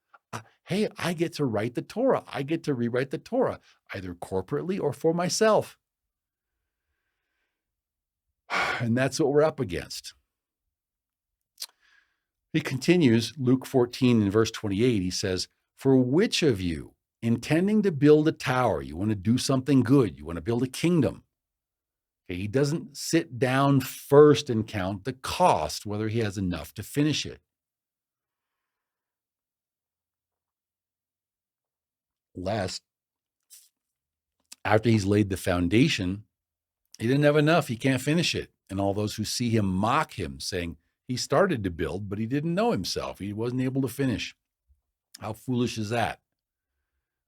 Hey, I get to write the Torah. I get to rewrite the Torah, either corporately or for myself. And that's what we're up against. He continues, Luke 14 and verse 28, he says, "For which of you, intending to build a tower, you want to do something good, you want to build a kingdom?" Okay, he doesn't sit down first and count the cost, whether he has enough to finish it. Lest, after he's laid the foundation, he didn't have enough, he can't finish it. And all those who see him mock him, saying, "He started to build, but he didn't know himself. He wasn't able to finish." How foolish is that?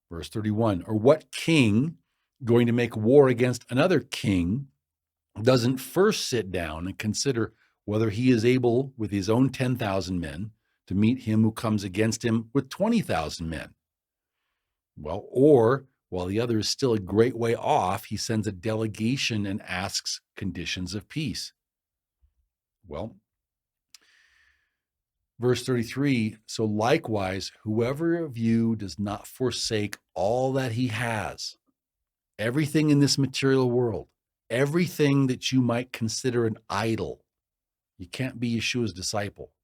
Verse 31, "Or what king going to make war against another king doesn't first sit down and consider whether he is able with his own 10,000 men to meet him who comes against him with 20,000 men? Well, or while the other is still a great way off, he sends a delegation and asks conditions of peace." Well, verse 33, "So likewise, whoever of you does not forsake all that he has," everything in this material world, everything that you might consider an idol, you can't be Yeshua's disciple.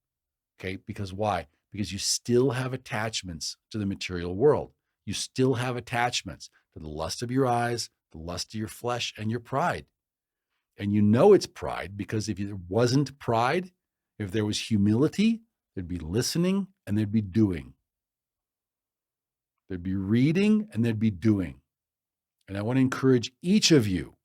Okay, because why? Because you still have attachments to the material world. You still have attachments to the lust of your eyes, the lust of your flesh, and your pride. And you know it's pride because if there wasn't pride, if there was humility, there'd be listening and there'd be doing. There'd be reading and there'd be doing. And I want to encourage each of you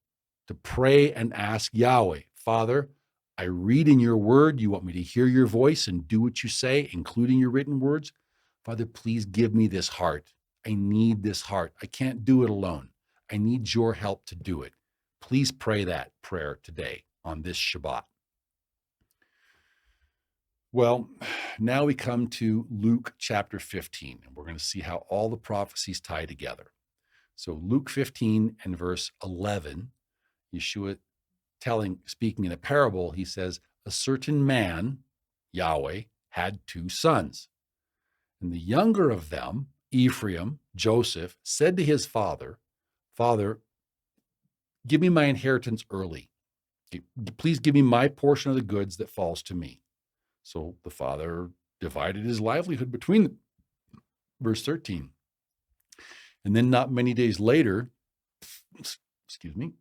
to pray and ask Yahweh, "Father, I read in your word. You want me to hear your voice and do what you say, including your written words. Father, please give me this heart. I need this heart. I can't do it alone. I need your help to do it." Please pray that prayer today on this Shabbat. Well, now we come to Luke chapter 15, and we're going to see how all the prophecies tie together. So Luke 15 and verse 11, Yeshua speaking in a parable, he says, "A certain man, Yahweh, had 2 sons. And the younger of them, Ephraim, Joseph, said to his father, 'Father, give me my inheritance early. Please give me my portion of the goods that falls to me.' So the father divided his livelihood between them." Verse 13. "And then not many days later, excuse me,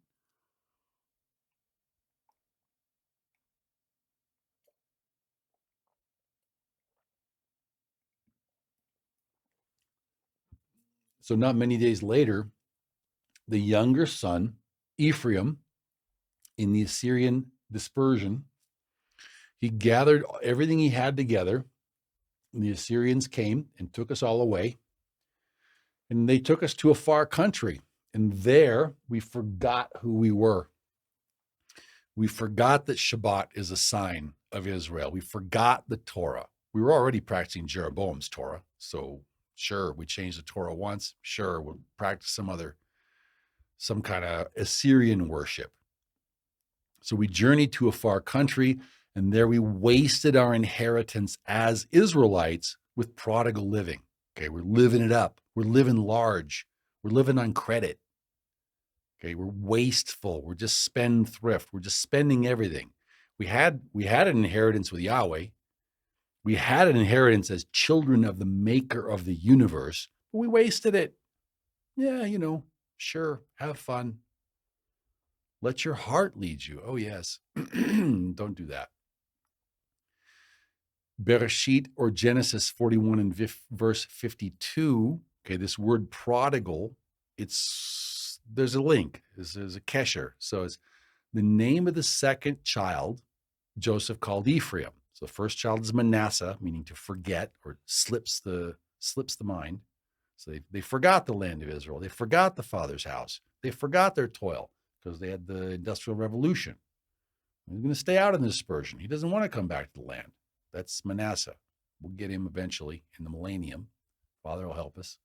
so not many days later, the younger son, Ephraim, in the Assyrian dispersion, he gathered everything he had together. And the Assyrians came and took us all away. And they took us to a far country. And there we forgot who we were. We forgot that Shabbat is a sign of Israel. We forgot the Torah. We were already practicing Jeroboam's Torah. So sure, we changed the Torah once. Sure, we'll practice some kind of Assyrian worship. So we journeyed to a far country, and there we wasted our inheritance as Israelites with prodigal living. Okay, we're living it up. We're living large. We're living on credit. Okay, we're wasteful. We're just spendthrift. We're just spending everything. We had an inheritance with Yahweh. We had an inheritance as children of the maker of the universe, but we wasted it. Yeah, sure, have fun. Let your heart lead you. Oh, yes. Don't do that. Bereshit, or Genesis 41 and verse 52. Okay, this word prodigal, there's a link. There's a kesher. So it's the name of the second child, Joseph called Ephraim. So the first child is Manasseh, meaning to forget or slips the mind. So they forgot the land of Israel. They forgot the father's house. They forgot their toil because they had the Industrial Revolution. He's going to stay out in the dispersion. He doesn't want to come back to the land. That's Manasseh. We'll get him eventually in the millennium. Father will help us.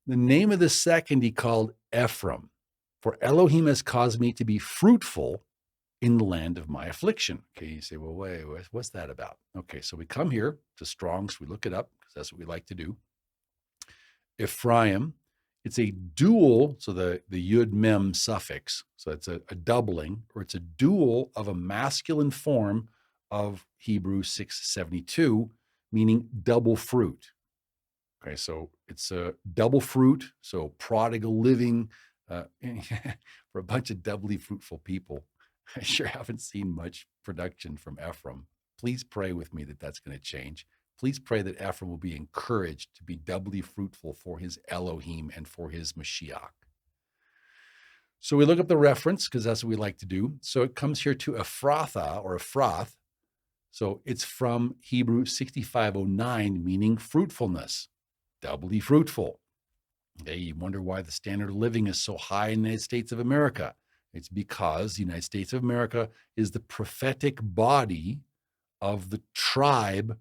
The name of the second he called Ephraim, for Elohim has caused me to be fruitful in the land of my affliction. Okay, you say, well, wait, what's that about? Okay, so we come here to Strong's. We look it up because that's what we like to do. Ephraim, it's a dual, so the yud mem suffix, so it's a doubling, or it's a dual of a masculine form of Hebrews 6:72, meaning double fruit. Okay, so it's a double fruit, so prodigal living for a bunch of doubly fruitful people. I sure haven't seen much production from Ephraim. Please pray with me that that's going to change. Please pray that Ephraim will be encouraged to be doubly fruitful for his Elohim and for his Mashiach. So we look up the reference because that's what we like to do. So it comes here to Ephrathah or Ephrath. So it's from Hebrew 6509, meaning fruitfulness, doubly fruitful. Okay, you wonder why the standard of living is so high in the United States of America. It's because the United States of America is the prophetic body of the tribe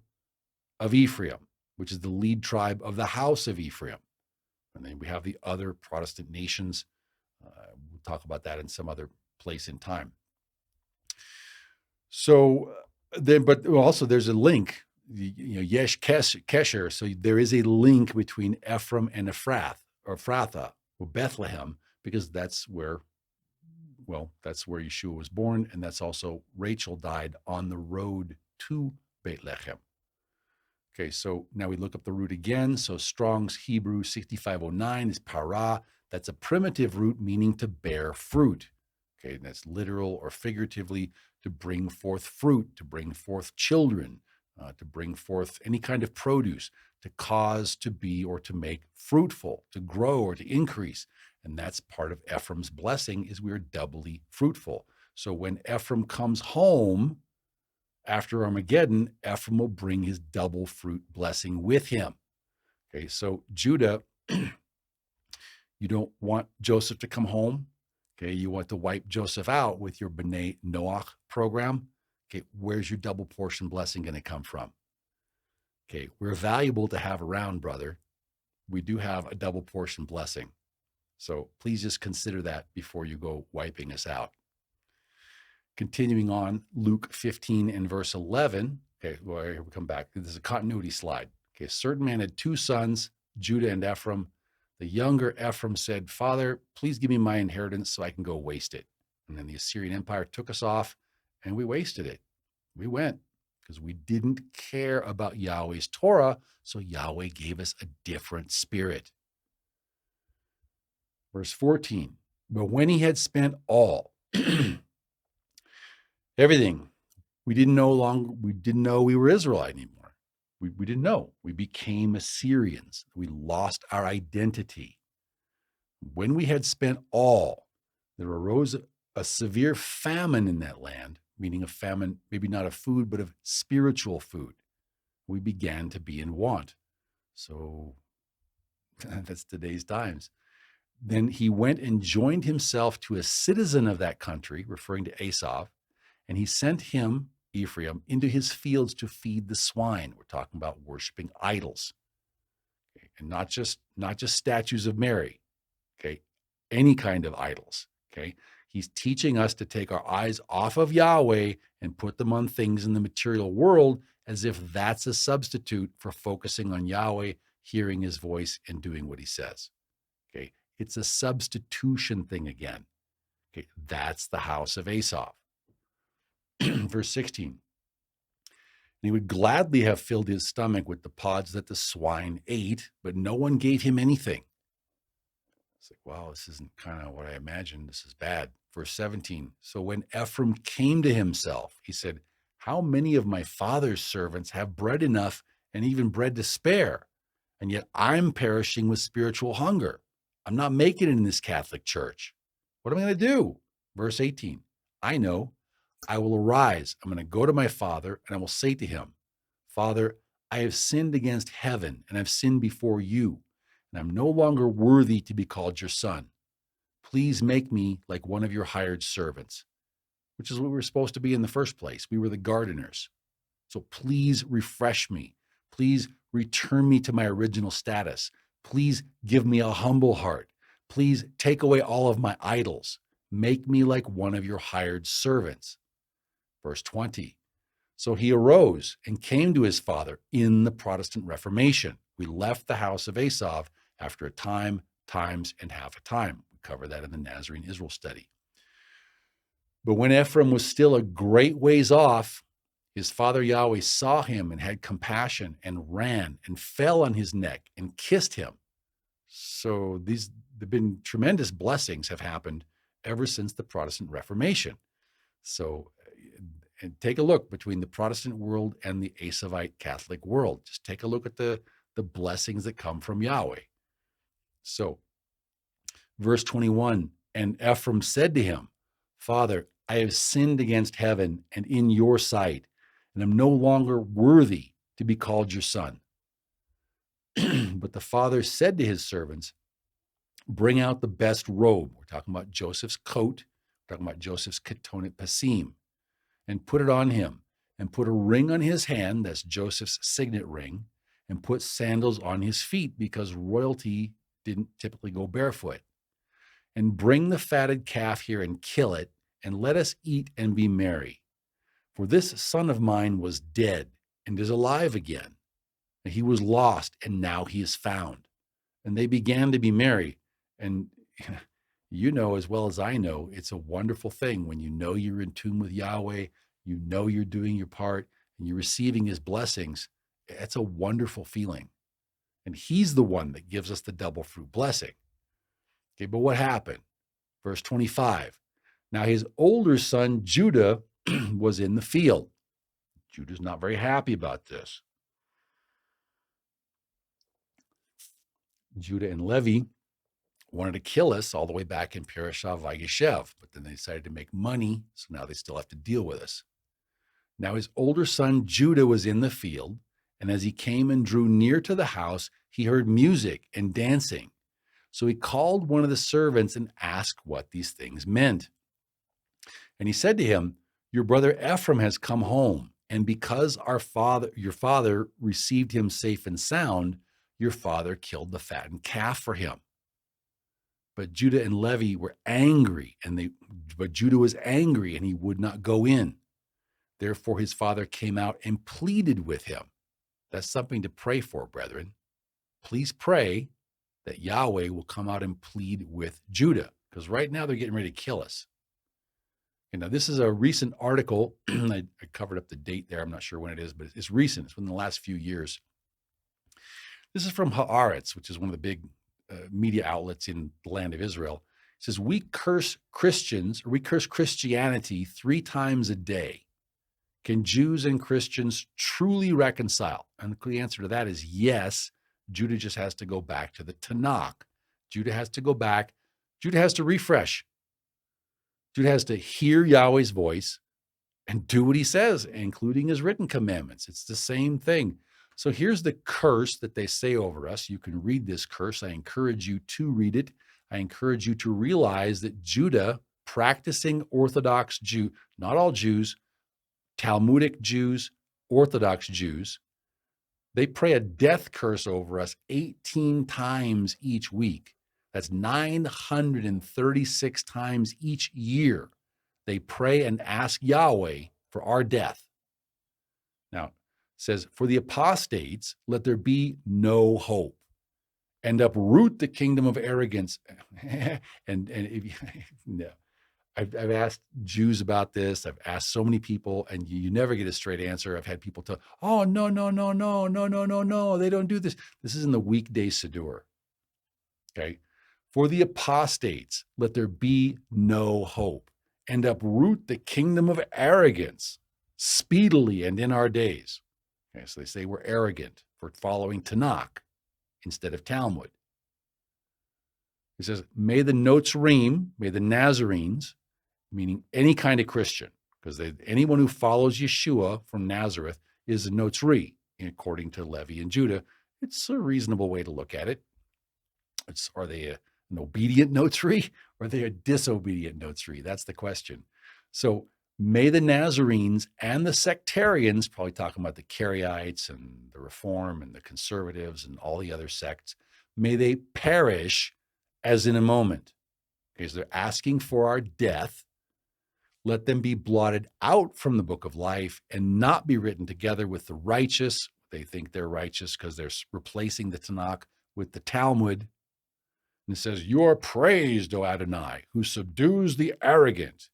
of Ephraim, which is the lead tribe of the house of Ephraim. And then we have the other Protestant nations. We'll talk about that in some other place in time. So then, but also there's a link, Yesh Kesher. So there is a link between Ephraim and Ephrath or Ephrathah or Bethlehem, because that's where Yeshua was born. And that's also Rachel died on the road to Bethlehem. Okay, so now we look up the root again. So Strong's Hebrew 6509 is para. That's a primitive root meaning to bear fruit. Okay, and that's literal or figuratively to bring forth fruit, to bring forth children, to bring forth any kind of produce, to cause to be or to make fruitful, to grow or to increase. And that's part of Ephraim's blessing, is we're doubly fruitful. So when Ephraim comes home after Armageddon, Ephraim will bring his double fruit blessing with him. Okay, so Judah, you don't want Joseph to come home. Okay, you want to wipe Joseph out with your B'nai Noach program. Okay, where's your double portion blessing going to come from? Okay, we're valuable to have around, brother. We do have a double portion blessing. So please just consider that before you go wiping us out. Continuing on, Luke 15 and verse 11. Okay, well, here we come back. This is a continuity slide. Okay, a certain man had two sons, Judah and Ephraim. The younger Ephraim said, Father, please give me my inheritance so I can go waste it. And then the Assyrian Empire took us off and we wasted it. We went because we didn't care about Yahweh's Torah, so Yahweh gave us a different spirit. Verse 14, but when he had spent all, everything, we didn't know we were Israelite anymore. We didn't know. We became Assyrians. We lost our identity. When we had spent all, there arose a severe famine in that land, meaning a famine, maybe not of food, but of spiritual food. We began to be in want. So that's today's times. Then he went and joined himself to a citizen of that country, referring to Esau, and he sent him, Ephraim, into his fields to feed the swine. We're talking about worshiping idols, okay? And not just statues of Mary, okay? Any kind of idols, okay? He's teaching us to take our eyes off of Yahweh and put them on things in the material world, as if that's a substitute for focusing on Yahweh, hearing his voice, and doing what he says, okay? It's a substitution thing again, okay? That's the house of Esau. Verse 16, and he would gladly have filled his stomach with the pods that the swine ate, but no one gave him anything. It's like, wow, this isn't kind of what I imagined. This is bad. Verse 17, so when Ephraim came to himself, he said, how many of my father's servants have bread enough and even bread to spare? And yet I'm perishing with spiritual hunger. I'm not making it in this Catholic church. What am I going to do? Verse 18, I know. I will arise. I'm going to go to my father and I will say to him, Father, I have sinned against heaven and I've sinned before you, and I'm no longer worthy to be called your son. Please make me like one of your hired servants, which is what we were supposed to be in the first place. We were the gardeners. So please refresh me. Please return me to my original status. Please give me a humble heart. Please take away all of my idols. Make me like one of your hired servants. Verse 20, so he arose and came to his father in the Protestant Reformation. We left the house of Esau after a time, times, and half a time. We cover that in the Nazarene Israel study. But when Ephraim was still a great ways off, His father Yahweh saw him and had compassion and ran and fell on his neck and kissed him. So there've been tremendous blessings have happened ever since the Protestant Reformation. So and take a look between the Protestant world and the Asavite Catholic world. Just take a look at the blessings that come from Yahweh. So verse 21, and Ephraim said to him, Father, I have sinned against heaven and in your sight, and am no longer worthy to be called your son. But the father said to his servants, bring out the best robe. We're talking about Joseph's coat. We're talking about Joseph's ketonet pasim, and put it on him, and put a ring on his hand, that's Joseph's signet ring, and put sandals on his feet, because royalty didn't typically go barefoot. And bring the fatted calf here and kill it, and let us eat and be merry. For this son of mine was dead and is alive again. And he was lost, and now he is found. And they began to be merry. And you know as well as I know, it's a wonderful thing when you know you're in tune with Yahweh, you know you're doing your part, and you're receiving his blessings. It's a wonderful feeling. And he's the one that gives us the double fruit blessing. Okay, but what happened? Verse 25. Now his older son, Judah, was in the field. Judah's not very happy about this. Judah and Levi wanted to kill us all the way back in Parasha Bechukotai, but then they decided to make money, so now they still have to deal with us. Now his older son, Judah, was in the field, and as he came and drew near to the house, he heard music and dancing. So he called one of the servants and asked what these things meant. And he said to him, your brother Ephraim has come home, and because your father received him safe and sound, your father killed the fattened calf for him. But Judah and Levi were angry, but Judah was angry, and he would not go in. Therefore his father came out and pleaded with him. That's something to pray for, brethren. Please pray that Yahweh will come out and plead with Judah, because right now they're getting ready to kill us. And now this is a recent article. I covered up the date there. I'm not sure when it is, but it's recent. It's within the last few years. This is from Haaretz, which is one of the big media outlets in the land of Israel. It says, we curse Christianity 3 times a day. Can Jews and Christians truly reconcile? And the answer to that is yes. Judah just has to go back to the Tanakh. Judah has to go back. Judah has to refresh. Judah has to hear Yahweh's voice and do what he says, including his written commandments. It's the same thing. So here's the curse that they say over us. You can read this curse. I encourage you to read it. I encourage you to realize that Judah, practicing Orthodox Jew, not all Jews, Talmudic Jews, Orthodox Jews, they pray a death curse over us 18 times each week. That's 936 times each year. They pray and ask Yahweh for our death. Now, it says, for the apostates, let there be no hope, and uproot the kingdom of arrogance. and if you, no. I've asked Jews about this. I've asked so many people, and you never get a straight answer. I've had people tell, oh, no, they don't do this. This is in the weekday Siddur. Okay. For the apostates, let there be no hope, and uproot the kingdom of arrogance speedily and in our days. Okay, so they say we're arrogant for following Tanakh instead of Talmud. It says, may the Nazarene, may the Nazarenes, meaning any kind of Christian, because anyone who follows Yeshua from Nazareth is a Nazarene, according to Levi and Judah. It's a reasonable way to look at it. Are they an obedient Nazarene, or are they a disobedient Nazarene? That's the question. So may the Nazarenes and the sectarians, probably talking about the Karaites and the Reform and the Conservatives and all the other sects, may they perish as in a moment. Okay, so they're asking for our death. Let them be blotted out from the book of life and not be written together with the righteous. They think they're righteous because they're replacing the Tanakh with the Talmud. And it says, you are praised, O Adonai, who subdues the arrogant.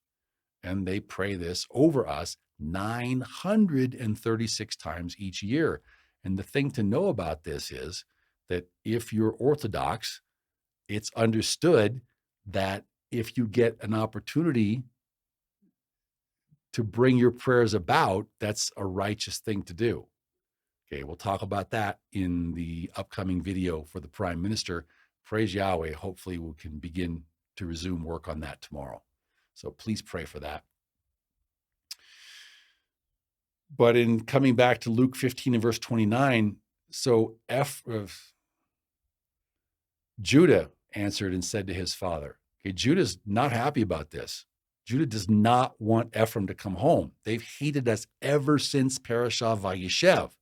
And they pray this over us 936 times each year. And the thing to know about this is that if you're Orthodox, it's understood that if you get an opportunity to bring your prayers about, that's a righteous thing to do. Okay, we'll talk about that in the upcoming video for the Prime Minister. Praise Yahweh. Hopefully we can begin to resume work on that tomorrow. So please pray for that. But in coming back to Luke 15 and verse 29, so Judah answered and said to his father, okay, Judah's not happy about this. Judah does not want Ephraim to come home. They've hated us ever since Parasha Vayeshev.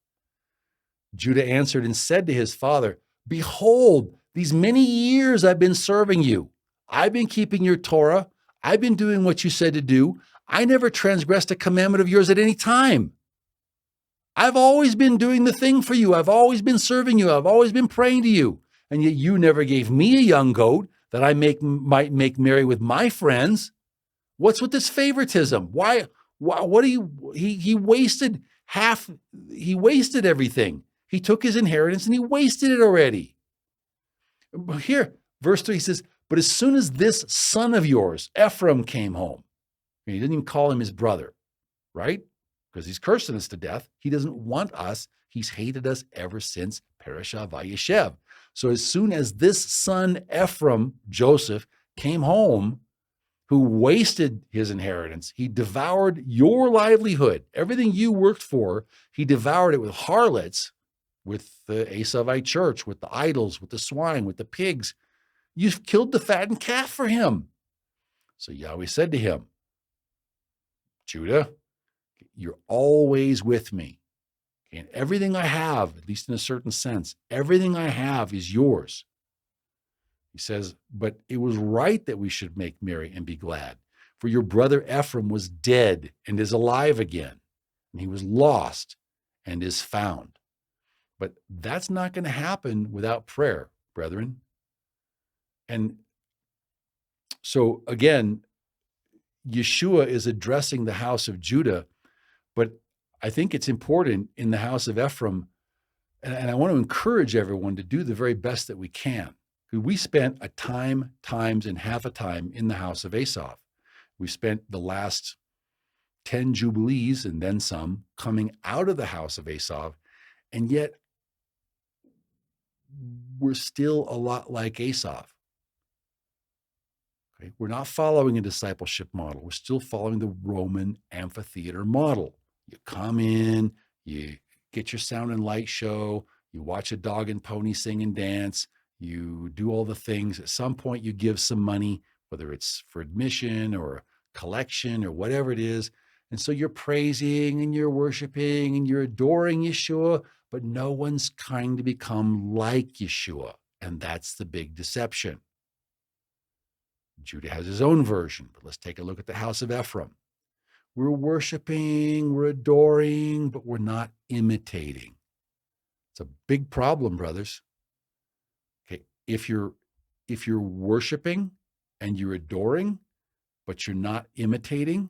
Judah answered and said to his father, behold, these many years I've been serving you. I've been keeping your Torah. I've been doing what you said to do. I never transgressed a commandment of yours at any time. I've always been doing the thing for you. I've always been serving you. I've always been praying to you. And yet you never gave me a young goat that I might make merry with my friends. What's with this favoritism? Why what do you, he wasted everything. He took his inheritance and he wasted it already. Here, verse 3, he says, but as soon as this son of yours, Ephraim, came home, and he didn't even call him his brother, right? Because he's cursing us to death. He doesn't want us. He's hated us ever since Parasha Vayeshev. So as soon as this son, Ephraim, Joseph, came home, who wasted his inheritance, he devoured your livelihood, everything you worked for, he devoured it with harlots, with the Esavite church, with the idols, with the swine, with the pigs. You've killed the fattened calf for him. So Yahweh said to him, Judah, you're always with me. And everything I have, at least in a certain sense, everything I have is yours. He says, but it was right that we should make merry and be glad. For your brother Ephraim was dead and is alive again. And he was lost and is found. But that's not going to happen without prayer, brethren. And so again, Yeshua is addressing the house of Judah, but I think it's important in the house of Ephraim, and I want to encourage everyone to do the very best that we can. We spent a time, times, and half a time in the house of Asaph. We spent the last 10 Jubilees and then some coming out of the house of Asaph, and yet we're still a lot like Asaph. Okay? We're not following a discipleship model. We're still following the Roman amphitheater model. You come in, you get your sound and light show, you watch a dog and pony sing and dance, you do all the things. At some point, you give some money, whether it's for admission or a collection or whatever it is. And so you're praising and you're worshiping and you're adoring Yeshua, but no one's trying to become like Yeshua. And that's the big deception. Judah has his own version, but let's take a look at the house of Ephraim. We're worshiping, we're adoring, but we're not imitating. It's a big problem, brothers. Okay, if you're worshiping and you're adoring, but you're not imitating,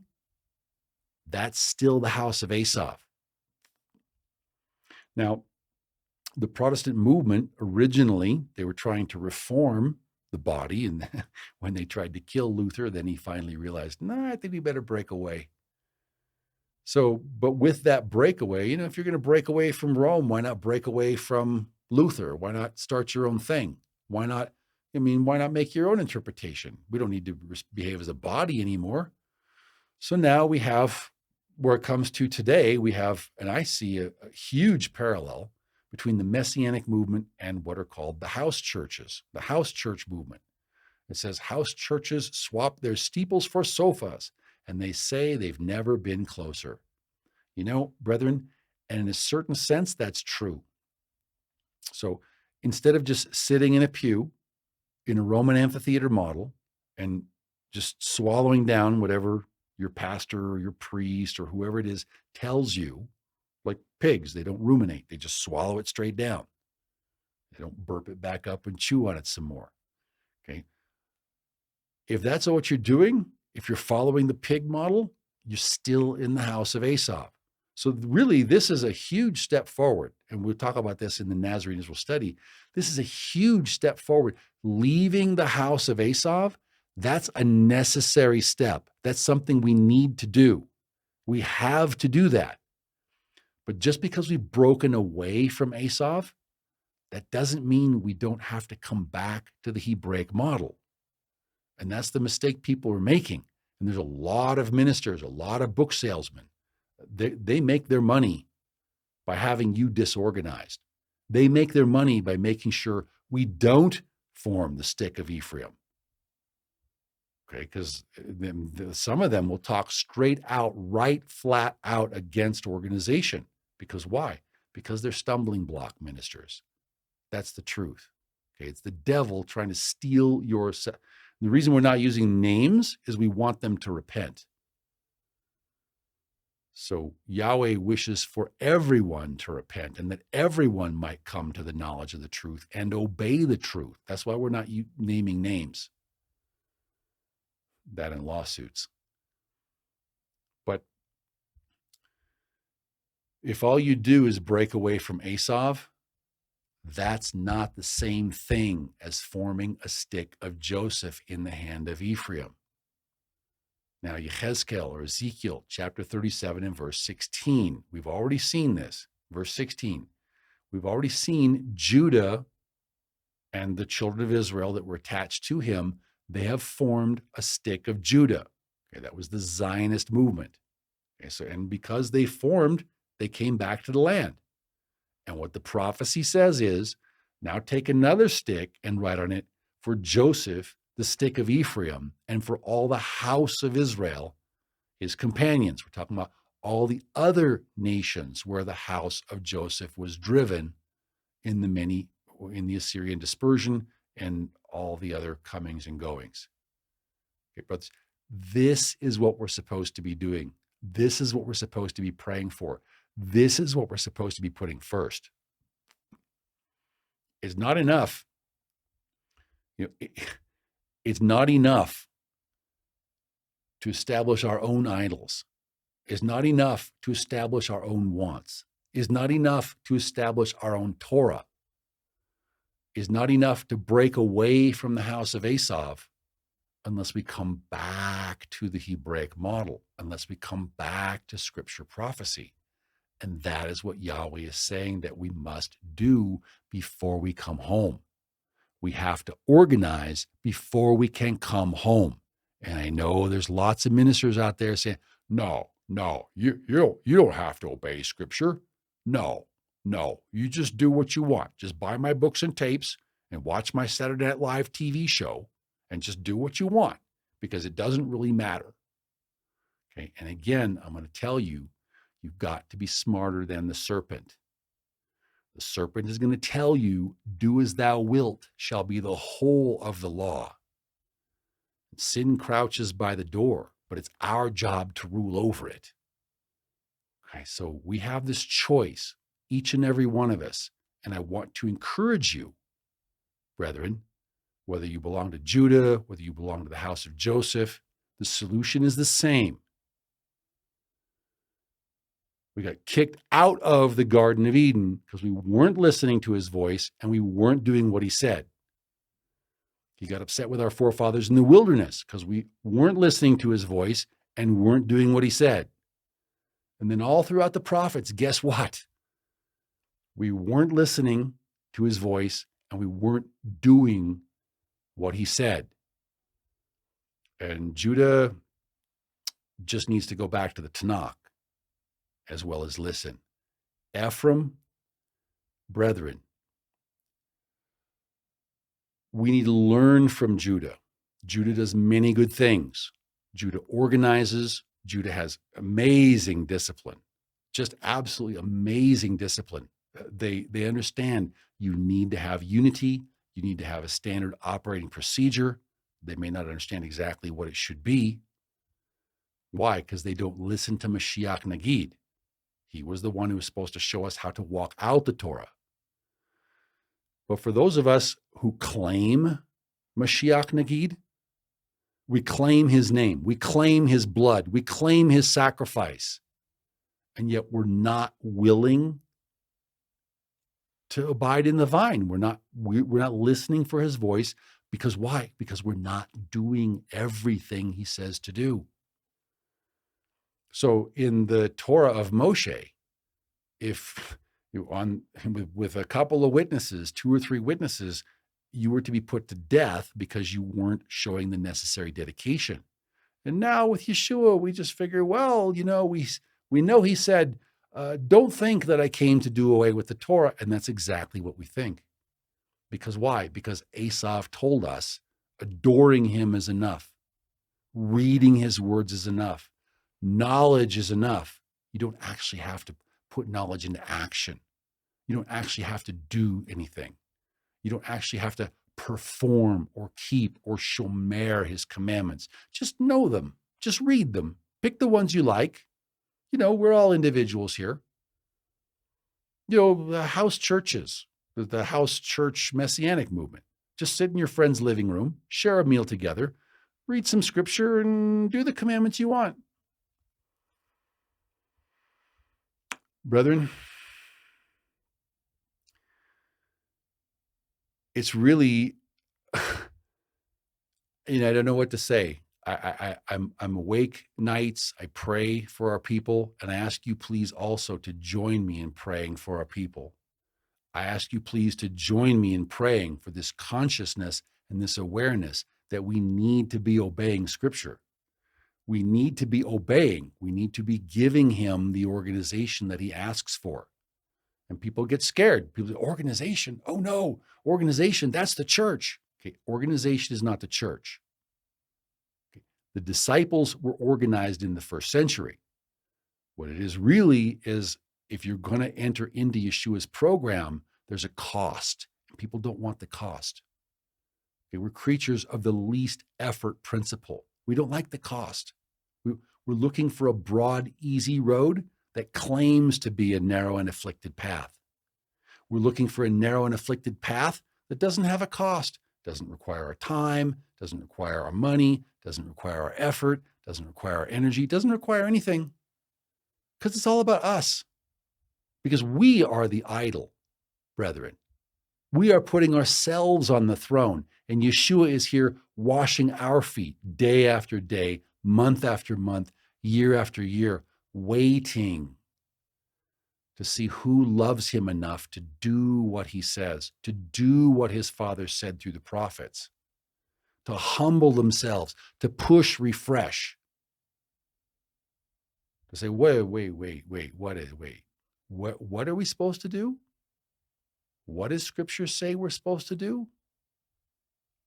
that's still the house of Asaph. Now, the Protestant movement, originally, they were trying to reform the body, and when they tried to kill Luther, then he finally realized, no, I think we better break away. So, but with that breakaway, if you're going to break away from Rome, why not break away from Luther? Why not start your own thing? Why not make your own interpretation? We don't need to behave as a body anymore. So now we have, where it comes to today, we have, and I see a huge parallel between the Messianic movement and what are called the house churches, the house church movement. It says house churches swap their steeples for sofas, and they say they've never been closer. Brethren, and in a certain sense, that's true. So instead of just sitting in a pew in a Roman amphitheater model and just swallowing down whatever your pastor or your priest or whoever it is tells you, like pigs, they don't ruminate. They just swallow it straight down. They don't burp it back up and chew on it some more. Okay. If that's what you're doing, if you're following the pig model, you're still in the house of Esau. So really, this is a huge step forward. And we'll talk about this in the Nazarene Israel study. This is a huge step forward. Leaving the house of Esau, that's a necessary step. That's something we need to do. We have to do that. But just because we've broken away from Esau, that doesn't mean we don't have to come back to the Hebraic model. And that's the mistake people are making. And there's a lot of ministers, a lot of book salesmen. They make their money by having you disorganized. They make their money by making sure we don't form the stick of Ephraim. Okay, because some of them will talk straight out, right, flat out against organization. Because why? Because they're stumbling block ministers. That's the truth. Okay, it's the devil trying to steal your. The reason we're not using names is we want them to repent. So Yahweh wishes for everyone to repent and that everyone might come to the knowledge of the truth and obey the truth. That's why we're not naming names. That in lawsuits. But if all you do is break away from Esau, that's not the same thing as forming a stick of Joseph in the hand of Ephraim. Now, Yechezkel or Ezekiel chapter 37 and verse 16, we've already seen this. Verse 16, we've already seen Judah and the children of Israel that were attached to him. They have formed a stick of Judah. Okay, that was the Zionist movement. Okay, so, and because they formed, they came back to the land. And what the prophecy says is, now take another stick and write on it, for Joseph, the stick of Ephraim, and for all the house of Israel, his companions. We're talking about all the other nations where the house of Joseph was driven in the Assyrian dispersion and all the other comings and goings. Okay, but this is what we're supposed to be doing. This is what we're supposed to be praying for. This is what we're supposed to be putting first. It's not enough. It's not enough to establish our own idols. It's not enough to establish our own wants. It's not enough to establish our own Torah. It's not enough to break away from the house of Esau unless we come back to the Hebraic model, unless we come back to scripture prophecy. And that is what Yahweh is saying that we must do before we come home. We have to organize before we can come home. And I know there's lots of ministers out there saying, no, you don't have to obey scripture. No, you just do what you want. Just buy my books and tapes and watch my Saturday Night Live TV show and just do what you want because it doesn't really matter. Okay, and again, I'm going to tell you, you've got to be smarter than the serpent. The serpent is going to tell you, do as thou wilt shall be the whole of the law. Sin crouches by the door, but it's our job to rule over it. Okay, so we have this choice, each and every one of us. And I want to encourage you, brethren, whether you belong to Judah, whether you belong to the house of Joseph, the solution is the same. We got kicked out of the Garden of Eden because we weren't listening to his voice and we weren't doing what he said. He got upset with our forefathers in the wilderness because we weren't listening to his voice and weren't doing what he said. And then all throughout the prophets, guess what? We weren't listening to his voice and we weren't doing what he said. And Judah just needs to go back to the Tanakh as well as listen. Ephraim, brethren, we need to learn from Judah. Judah does many good things. Judah organizes. Judah has amazing discipline, just absolutely amazing discipline. They understand you need to have unity. You need to have a standard operating procedure. They may not understand exactly what it should be. Why? Because they don't listen to Mashiach Nagid. He was the one who was supposed to show us how to walk out the Torah. But for those of us who claim Mashiach Nagid, We claim his name. We claim his blood. We claim his sacrifice. And yet we're not willing to abide in the vine. We're not listening for his voice. Because why? Because we're not doing everything he says to do. So in the Torah of Moshe, if you with a couple of witnesses, 2 or 3 witnesses, you were to be put to death because you weren't showing the necessary dedication. And now with Yeshua, we just figure, well, we know he said, don't think that I came to do away with the Torah. And that's exactly what we think. Because why? Because Asaph told us adoring him is enough. Reading his words is enough. Knowledge is enough. You don't actually have to put knowledge into action. You don't actually have to do anything. You don't actually have to perform or keep or shomer his commandments. Just know them. Just read them. Pick the ones you like. We're all individuals here. The house churches, the house church messianic movement. Just sit in your friend's living room, share a meal together, read some scripture, and do the commandments you want. Brethren, it's really, I don't know what to say. I'm awake nights. I pray for our people, and I ask you please also to join me in praying for our people. I ask you please to join me in praying for this consciousness and this awareness that we need to be obeying Scripture. We need to be obeying. We need to be giving him the organization that he asks for. And people get scared. People say, organization? Oh no, organization, that's the church. Okay, organization is not the church. Okay. The disciples were organized in the first century. What it is really is if you're going to enter into Yeshua's program, there's a cost. And people don't want the cost. Okay, we're creatures of the least effort principle. We don't like the cost. We're looking for a broad, easy road that claims to be a narrow and afflicted path. We're looking for a narrow and afflicted path that doesn't have a cost, doesn't require our time, doesn't require our money, doesn't require our effort, doesn't require our energy, doesn't require anything. Because it's all about us. Because we are the idol, brethren. We are putting ourselves on the throne, and Yeshua is here washing our feet day after day, month after month, year after year, waiting to see who loves him enough to do what he says, to do what his Father said through the prophets, to humble themselves, to push refresh, to say, wait, what are we supposed to do? What does Scripture say we're supposed to do?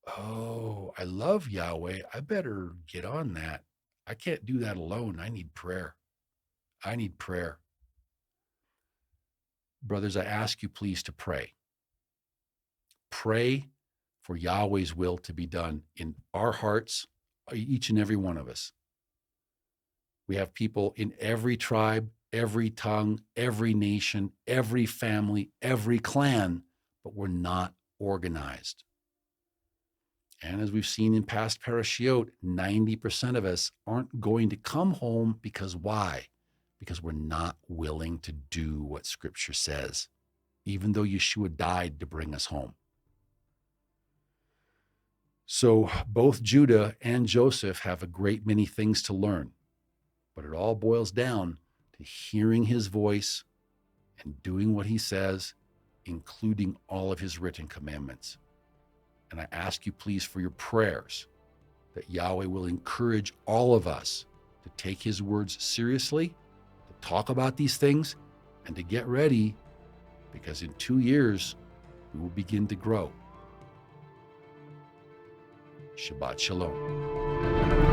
Oh, I love Yahweh. I better get on that. I can't do that alone. I need prayer. I need prayer. Brothers, I ask you please to pray. Pray for Yahweh's will to be done in our hearts, each and every one of us. We have people in every tribe, every tongue, every nation, every family, every clan, but we're not organized. And as we've seen in past parashiot, 90% of us aren't going to come home because why? Because we're not willing to do what Scripture says, even though Yeshua died to bring us home. So both Judah and Joseph have a great many things to learn, but it all boils down to hearing his voice and doing what he says, including all of his written commandments. And I ask you please for your prayers that Yahweh will encourage all of us to take his words seriously, to talk about these things, and to get ready, because in 2 years, we will begin to grow. Shabbat Shalom.